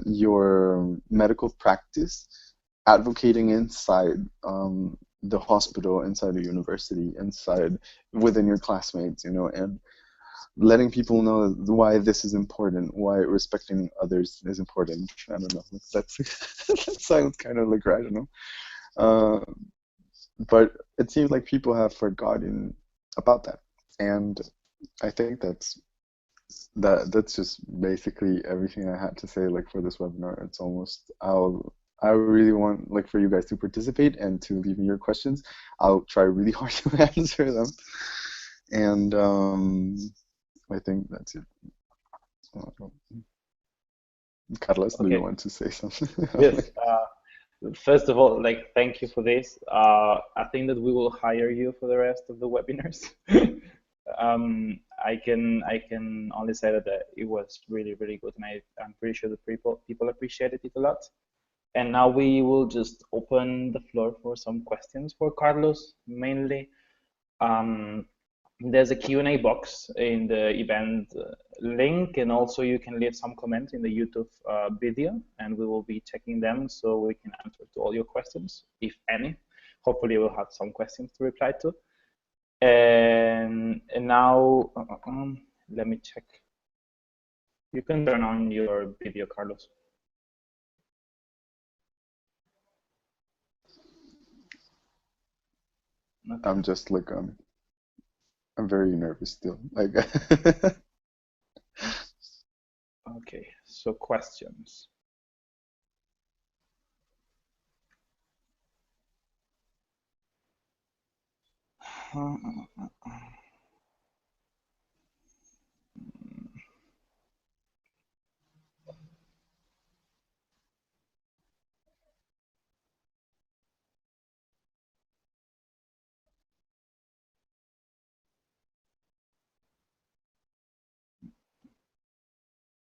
your medical practice, advocating inside the hospital, inside the university, inside within your classmates, you know, and letting people know why this is important, why respecting others is important. I don't know. That's that sounds kind of like, I don't know. But it seems like people have forgotten about that, and I think that's just basically everything I had to say like for this webinar. It's almost, I really want like for you guys to participate and to leave me your questions. I'll try really hard to answer them, and I think that's it. Carlos, do you want to say something?
Yes. First of all, like, thank you for this. I think that we will hire you for the rest of the webinars. I can only say that it was really really good, and I'm pretty sure the people appreciated it a lot. And now we will just open the floor for some questions for Carlos mainly. Um, there's a Q&A box in the event link, and also you can leave some comments in the YouTube video, and we will be checking them so we can answer to all your questions, if any. Hopefully we'll have some questions to reply to. And now, let me check. You can turn on your video, Carlos. Okay.
I'm just like I'm very nervous still. Like
Okay, so questions.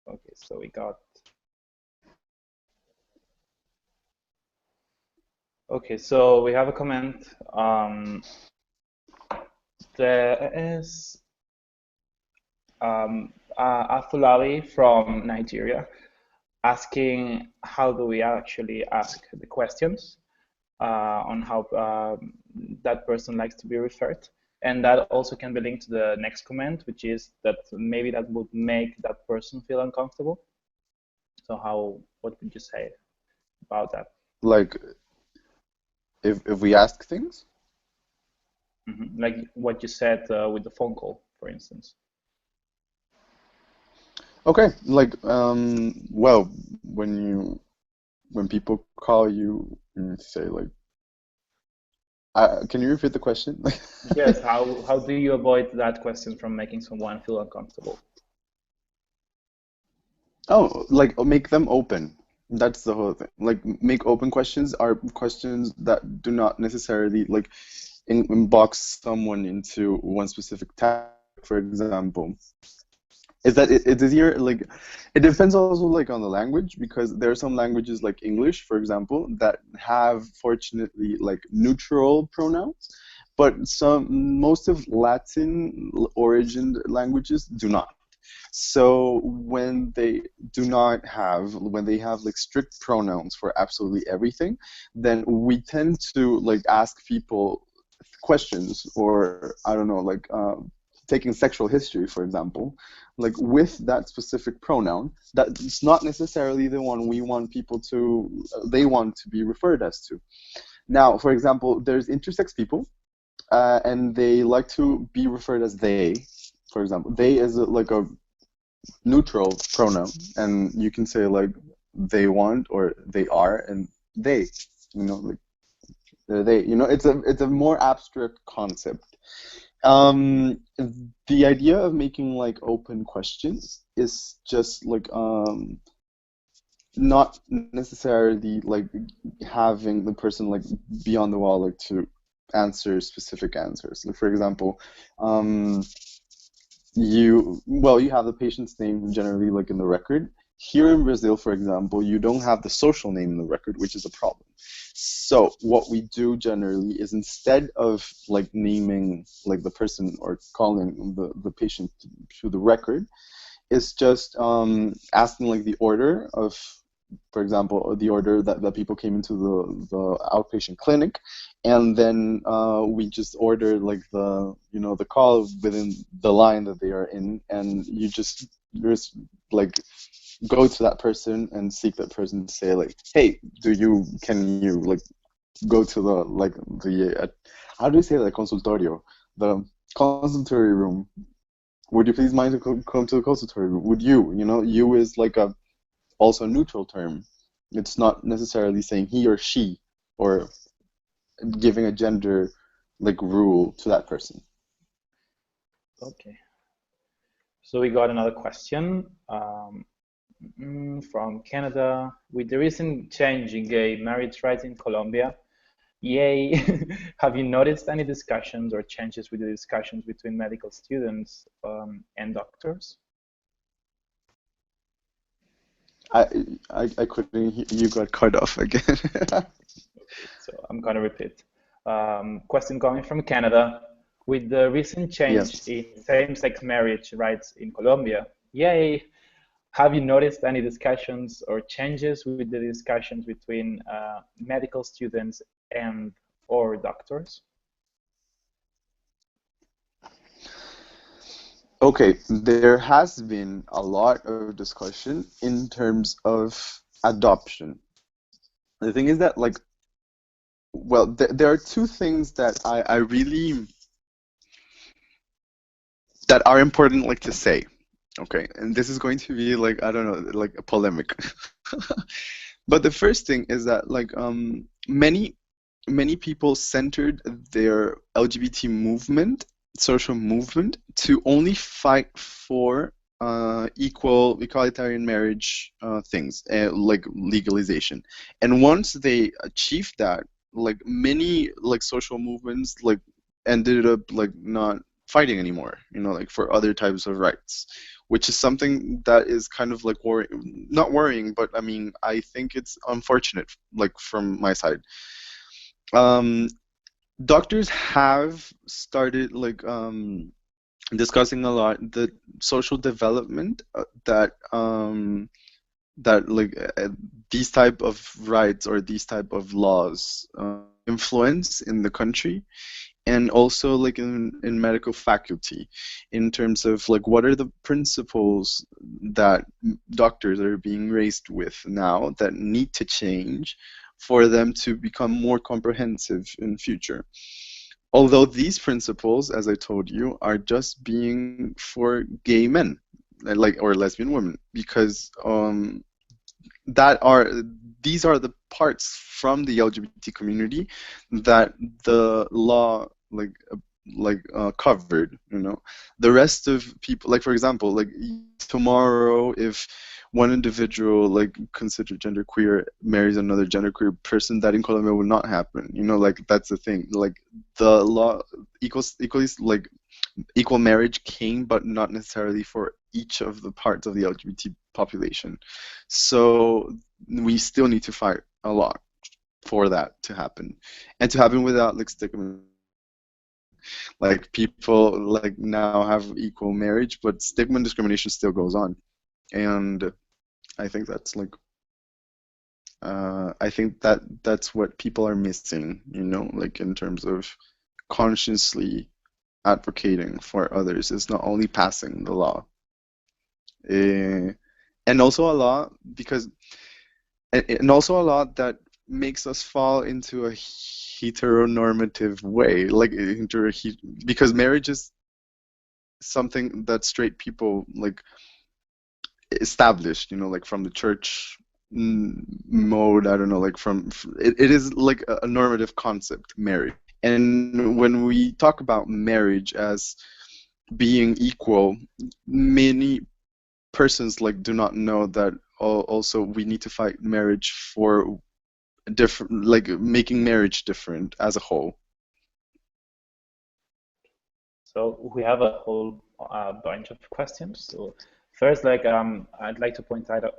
Okay, so we got. Okay, so we have a comment. There is Afolabi from Nigeria asking how do we actually ask the questions on how that person likes to be referred. And that also can be linked to the next comment, which is that maybe that would make that person feel uncomfortable. So what would you say about that?
like if we ask things?
Like what you said with the phone call, for instance.
Okay, like well, when people call you and say like, can you repeat the question?
Yes, how do you avoid that question from making someone feel uncomfortable?
Oh, like make them open. That's the whole thing. Like make open questions are questions that do not necessarily like box someone into one specific type. For example, is that it is here like it depends also like on the language, because there are some languages like English, for example, that have fortunately like neutral pronouns, but most of Latin origin languages do not. So when they when they have like strict pronouns for absolutely everything, then we tend to like ask people questions, or I don't know, like taking sexual history, for example, like with that specific pronoun, that's not necessarily the one we want people to, they want to be referred as to. Now, for example, there's intersex people, and they like to be referred as they. For example, they is like a neutral pronoun, and you can say like they want or they are, and they, like they, it's a more abstract concept. The idea of making like open questions is just like not necessarily like having the person like be on the wall like to answer specific answers. Like for example, you have the patient's name generally like in the record. Here in Brazil, for example, you don't have the social name in the record, which is a problem. So what we do generally is, instead of like naming like the person or calling the patient to the record, is just asking like the order of, for example, the order that people came into the outpatient clinic, and then we just order like the the call within the line that they are in, and you just like go to that person and seek that person to say like, hey, can you like go to the like the how do you say that, consultorio, the consultory room? Would you please mind to come to the consultory room? Would you? You is like a also a neutral term. It's not necessarily saying he or she, or giving a gender like rule to that person.
Okay. So we got another question from Canada. With the recent change in gay marriage rights in Colombia, Yay. Have you noticed any discussions or changes with the discussions between medical students and doctors?
I couldn't hear, you got cut off again.
So I'm going to repeat. Question coming from Canada. With the recent change
Yes.
in same-sex marriage rights in Colombia, yay, have you noticed any discussions or changes with the discussions between medical students and or doctors?
Okay, there has been a lot of discussion in terms of adoption. The thing is that, like, well, there are two things that I really that are important, like, to say. Okay, and this is going to be like, I don't know, like a polemic. But the first thing is that, like, many people centered their LGBT movement, social movement, to only fight for equal egalitarian marriage things, like legalization. And once they achieved that, like, many like social movements like ended up like not fighting anymore, like for other types of rights, which is something that is kind of like not worrying, but I mean, I think it's unfortunate, like from my side. um Doctors have started like discussing a lot the social development that like these type of rights or these type of laws influence in the country, and also like in medical faculty, in terms of like what are the principles that doctors are being raised with now that need to change for them to become more comprehensive in future. Although these principles, as I told you, are just being for gay men, like, or lesbian women, because that are these are the parts from the LGBT community that the law covered. The rest of people, like for example, like tomorrow, if one individual like considered genderqueer marries another genderqueer person, that in Colombia would not happen. Like that's the thing. Like the law equally like equal marriage came, but not necessarily for each of the parts of the LGBT population. So we still need to fight a lot for that to happen, and to happen without like stigma. Like people like now have equal marriage, but stigma and discrimination still goes on, and I think that's like I think that's what people are missing, like in terms of consciously advocating for others. It's not only passing the law. And also a law because and also a law that makes us fall into a heteronormative way, like because marriage is something that straight people like established, like from the church mode. I don't know, like it is like a normative concept, marriage. And when we talk about marriage as being equal, many persons like do not know that also we need to fight marriage for different, like making marriage different as a whole.
So we have a whole bunch of questions. So first, like I'd like to point out a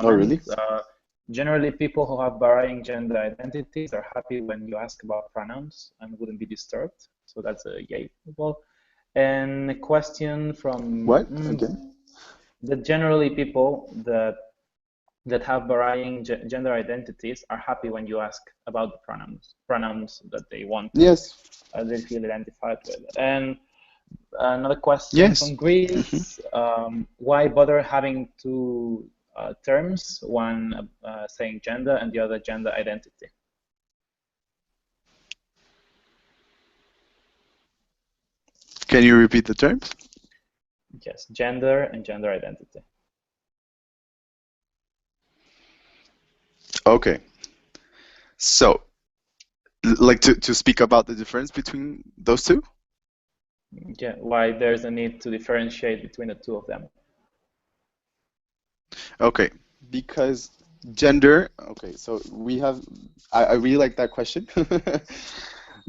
Oh, really?
comment. Generally, people who have varying gender identities are happy when you ask about pronouns and wouldn't be disturbed. So that's a yay. Well, and a question from
What again?
that generally people that have varying gender identities are happy when you ask about the pronouns that they want,
Yes.
they feel identified with. And another question
Yes.
from Greece, why bother having two terms, one saying gender and the other gender identity?
Can you repeat the terms?
Yes, gender and gender identity.
Okay. So, like to speak about the difference between those two?
Yeah, why there's a need to differentiate between the two of them.
Okay. Because Gender. Okay, so we have. I really like that question.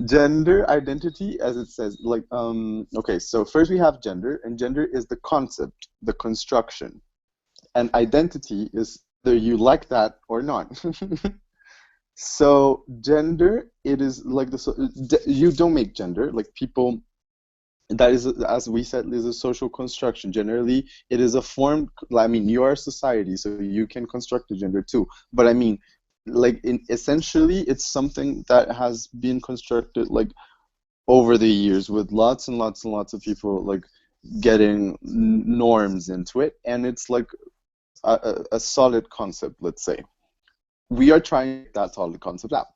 Gender identity, as it says, like okay, so first we have gender, and gender is the concept, the construction, and identity is whether you like that or not. So gender, it is like you don't make gender, like people, that is, as we said, is a social construction. Generally, it is a form. I mean, you are a society, so you can construct a gender too. But I mean, like essentially, it's something that has been constructed like over the years with lots and lots and lots of people like getting norms into it, and it's like a solid concept. Let's say we are trying that solid concept out.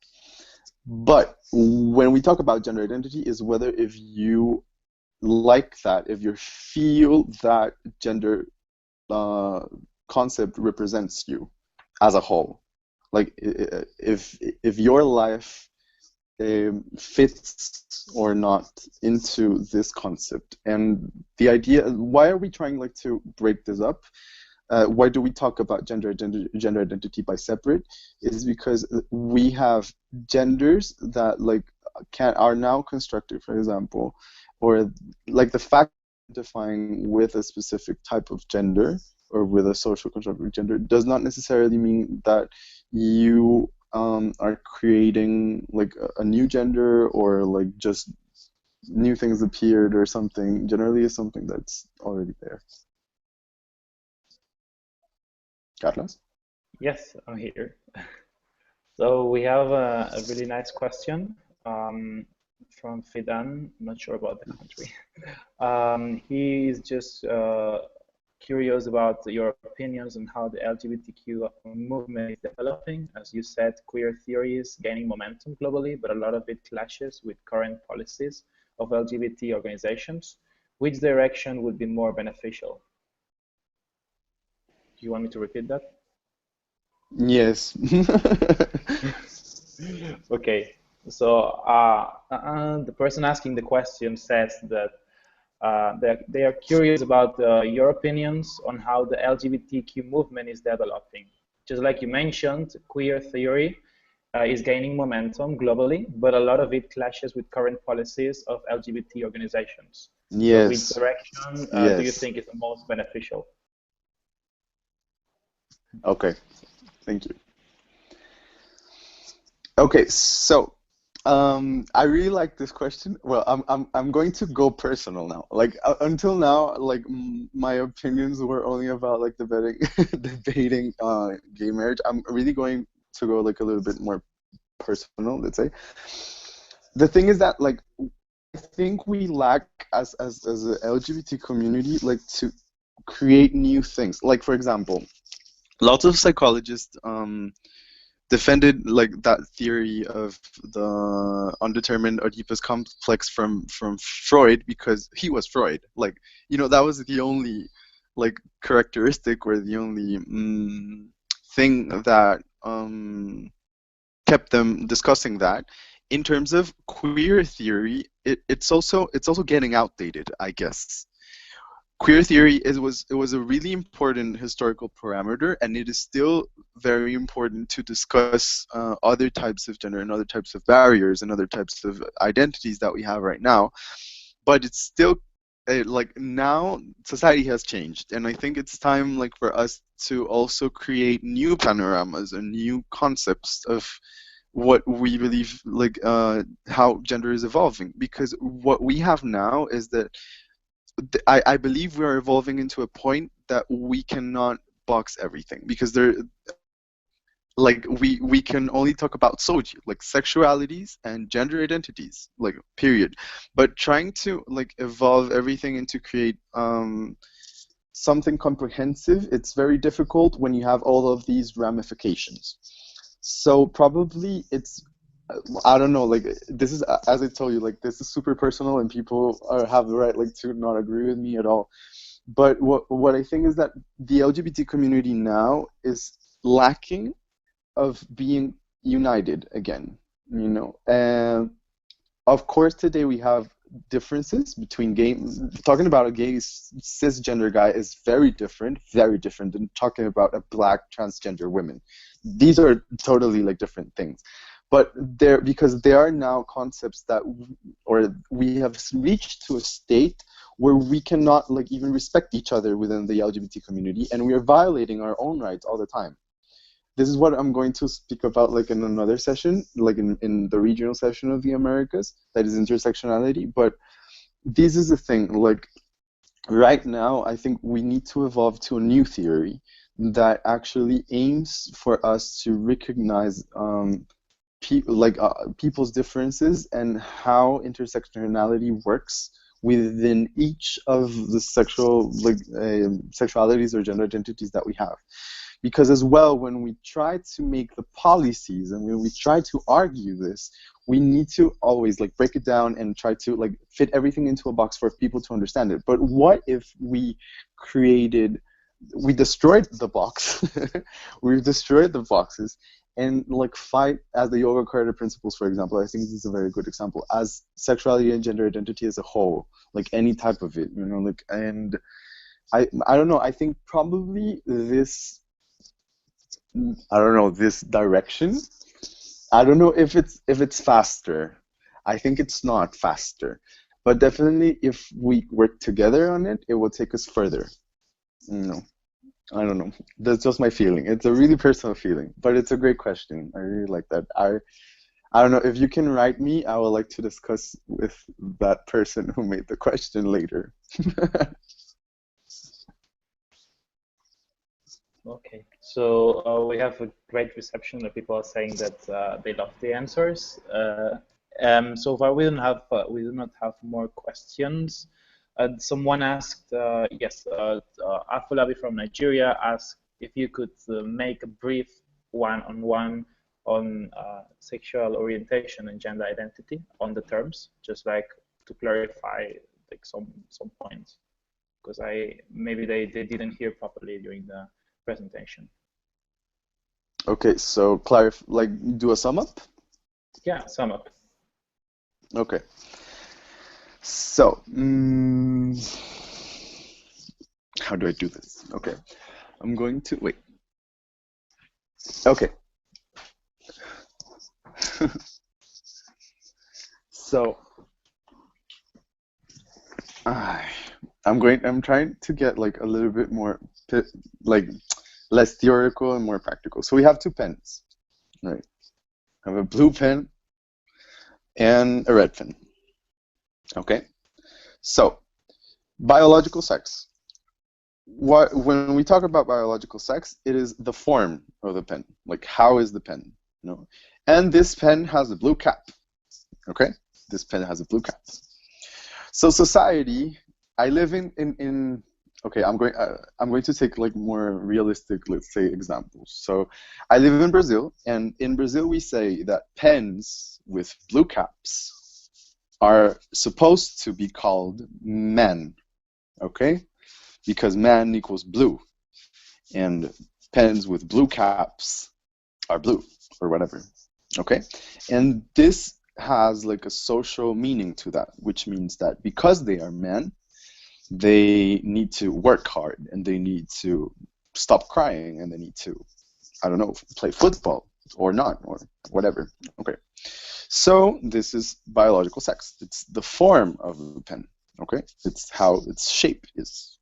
But when we talk about gender identity, is whether if you like that, if you feel that gender concept represents you as a whole, like if your life fits or not into this concept. And the idea, why are we trying like to break this up? Why do we talk about gender identity by separate? Is because we have genders that like are now constructed, for example, or like the fact of identifying with a specific type of gender or with a social construct of gender does not necessarily mean that you are creating like a new gender, or like just new things appeared or something. Generally, is something that's already there. Carlos?
Yes, I'm here. So we have a really nice question from Fidan. I'm not sure about the country. He is just curious about your opinions on how the LGBTQ movement is developing. As you said, queer theory is gaining momentum globally, but a lot of it clashes with current policies of LGBT organizations. Which direction would be more beneficial? Do you want me to repeat that?
Yes.
Okay, so the person asking the question says that they are curious about your opinions on how the LGBTQ movement is developing. Just like you mentioned, queer theory is gaining momentum globally, but a lot of it clashes with current policies of LGBT organizations. So which
Yes.
direction do you
Yes.
think is the most beneficial?
Okay. Thank you. Okay, so I really like this question. Well, I'm going to go personal now. Like until now, like my opinions were only about like debating debating gay marriage. I'm really going to go like a little bit more personal, let's say. The thing is that like I think we lack as a LGBT community like to create new things. Like for example, lots of psychologists defended like that theory of the undetermined Oedipus complex from Freud, because he was Freud. Like, you know, that was the only like characteristic, or the only thing that kept them discussing that. In terms of queer theory, it's also getting outdated, I guess. Queer theory was a really important historical parameter, and it is still very important to discuss other types of gender and other types of barriers and other types of identities that we have right now. But it's still like now society has changed, and I think it's time like for us to also create new panoramas and new concepts of what we believe, like how gender is evolving. Because what we have now is that I believe we are evolving into a point that we cannot box everything, because like we can only talk about soji, like sexualities and gender identities, like period. But trying to like evolve everything and to create something comprehensive, it's very difficult when you have all of these ramifications. So probably it's I don't know, like this is, as I told you, like this is super personal, and people have the right like to not agree with me at all. But what I think is that the LGBT community now is lacking of being united again, you know. And of course today we have differences between gay. Talking about a gay cisgender guy is very different than talking about a black transgender woman. These are totally like different things. But because there are now concepts that, or we have reached to a state where we cannot like even respect each other within the LGBT community, and we are violating our own rights all the time. This is what I'm going to speak about like in another session, like in the regional session of the Americas, that is intersectionality. But this is the thing, like right now, I think we need to evolve to a new theory that actually aims for us to recognize people's differences and how intersectionality works within each of the sexualities or gender identities that we have. Because as well, when we try to make the policies and when we try to argue this, we need to always like break it down and try to like fit everything into a box for people to understand it. But what if we destroyed the box, we destroyed the boxes, and like fight as the Yoga Carter principles, for example. I think this is a very good example, as sexuality and gender identity as a whole, like any type of it, you know, like, and I don't know, I think probably this, I don't know, this direction, I don't know if it's faster. I think it's not faster, but definitely if we work together on it, it will take us further. You know, I don't know. That's just my feeling. It's a really personal feeling, but it's a great question. I really like that. I don't know if you can write me. I would like to discuss with that person who made the question later.
Okay, so we have a great reception. The people are saying that they love the answers. So far, we do not have more questions. Someone asked, yes, Afolabi from Nigeria asked if you could make a brief one-on-one on sexual orientation and gender identity on the terms, just like to clarify like some points, because maybe they didn't hear properly during the presentation.
Okay, so do a sum up?
Yeah, sum up.
Okay. So, how do I do this? Okay, I'm going to, wait. Okay. So, I'm trying to get like a little bit more, like less theoretical and more practical. So we have two pens, right? I have a blue pen and a red pen. Okay, so biological sex. When we talk about biological sex, it is the form of the pen. Like, how is the pen? You know? And this pen has a blue cap. Okay, this pen has a blue cap. So society, I live in okay, I'm going to take like more realistic, let's say, examples. So I live in Brazil, and in Brazil we say that pens with blue caps are supposed to be called men, okay? Because man equals blue, and pens with blue caps are blue, or whatever, okay? And this has like a social meaning to that, which means that because they are men, they need to work hard, and they need to stop crying, and they need to, I don't know, play football or not, or whatever, okay? So this is biological sex. It's the form of the pen, okay? It's how its shape is.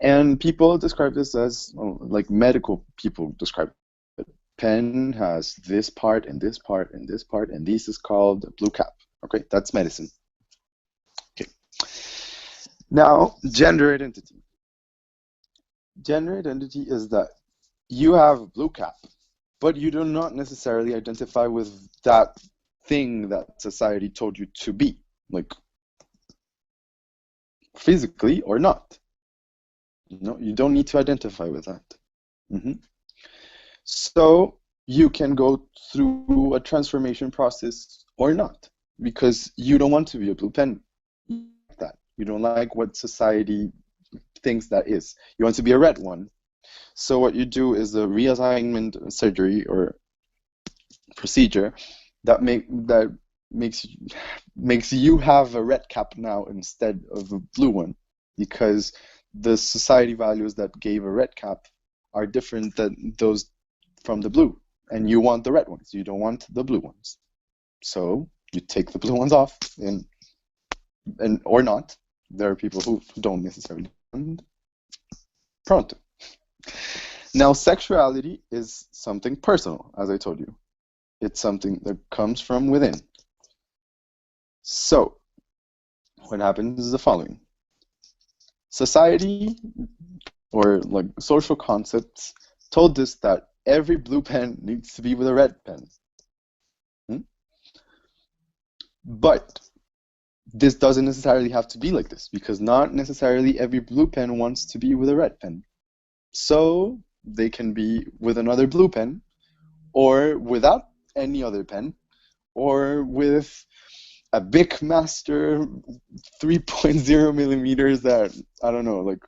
And people describe this as, like medical people describe it. Pen has this part and this part and this part, and this is called a blue cap, okay? That's medicine. Okay. Now, gender identity. Gender identity is that you have a blue cap, but you do not necessarily identify with that thing that society told you to be, like physically or not. No, you don't need to identify with that. So you can go through a transformation process or not, because you don't want to be a blue pen. You don't like what society thinks that is. You want to be a red one. So what you do is a reassignment surgery or procedure that makes you have a red cap now instead of a blue one, because the society values that gave a red cap are different than those from the blue, and you want the red ones, you don't want the blue ones. So you take the blue ones off, and or not. There are people who don't necessarily want. Pronto. Now, sexuality is something personal, as I told you. It's something that comes from within. So, what happens is the following. Society, or like social concepts, told us that every blue pen needs to be with a red pen. But this doesn't necessarily have to be like this, because not necessarily every blue pen wants to be with a red pen. So they can be with another blue pen, or without any other pen, or with a big master 3.0 millimeters that, I don't know, like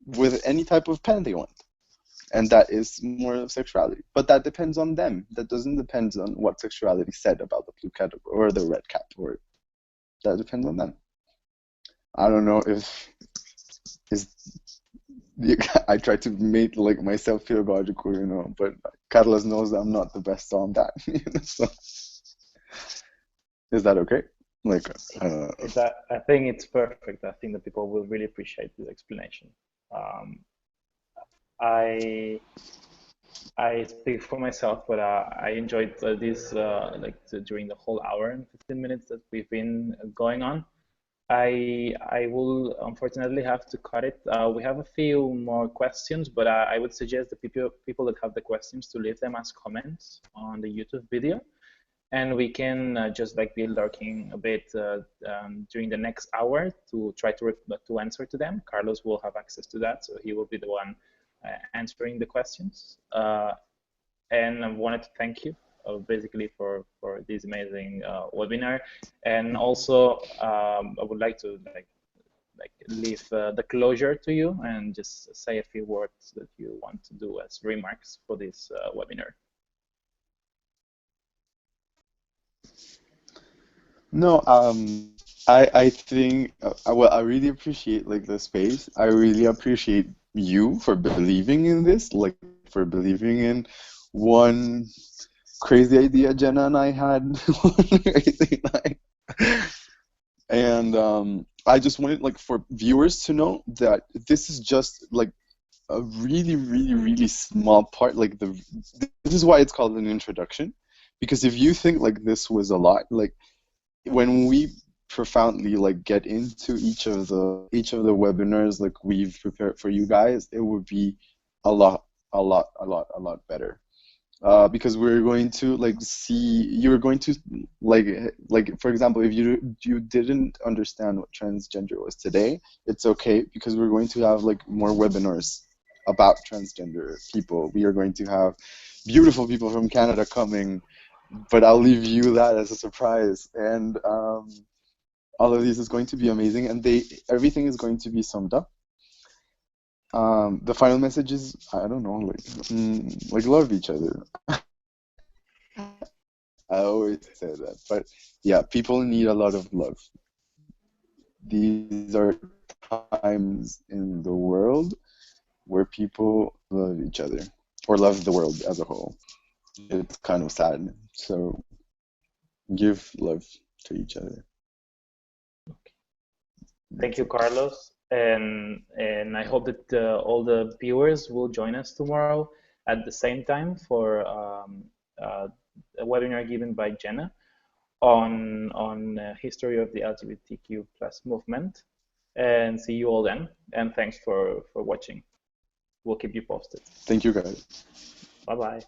with any type of pen they want. And that is more of sexuality. But that depends on them. That doesn't depend on what sexuality said about the blue cat or the red cat. Or that depends on them. I don't know if I try to make like myself pedagogical, you know, but Carlos knows I'm not the best on that. So, is that okay? Like,
I think it's perfect. I think that people will really appreciate this explanation. I speak for myself, but I enjoyed this during the whole hour and 15 minutes that we've been going on. I will unfortunately have to cut it. We have a few more questions, but I would suggest the people that have the questions to leave them as comments on the YouTube video, and we can just like be lurking a bit during the next hour to try to answer to them. Carlos will have access to that, so he will be the one answering the questions. And I wanted to thank you basically for this amazing webinar, and also I would like to leave the closure to you and just say a few words that you want to do as remarks for this webinar.
No, I think well, I really appreciate like the space. I really appreciate you for believing in this, like for believing in one crazy idea Jenna and I had one crazy night. And I just wanted like for viewers to know that this is just like a really, really, really small part. Like this is why it's called an introduction, because if you think like this was a lot, like when we profoundly like get into each of the webinars like we've prepared for you guys, it would be a lot better. Because we're going to like see, you're going to like for example, if you didn't understand what transgender was today, it's okay, because we're going to have like more webinars about transgender people. We are going to have beautiful people from Canada coming, but I'll leave you that as a surprise. And all of these is going to be amazing, and everything is going to be summed up. The final message is, I don't know, like love each other. I always say that, but yeah, people need a lot of love. These are times in the world where people love each other, or love the world as a whole. It's kind of sad. So give love to each other.
Thank you, Carlos, and I hope that all the viewers will join us tomorrow at the same time for a webinar given by Jenna on history of the LGBTQ+ movement. And see you all then. And thanks for watching. We'll keep you posted.
Thank you, guys.
Bye-bye.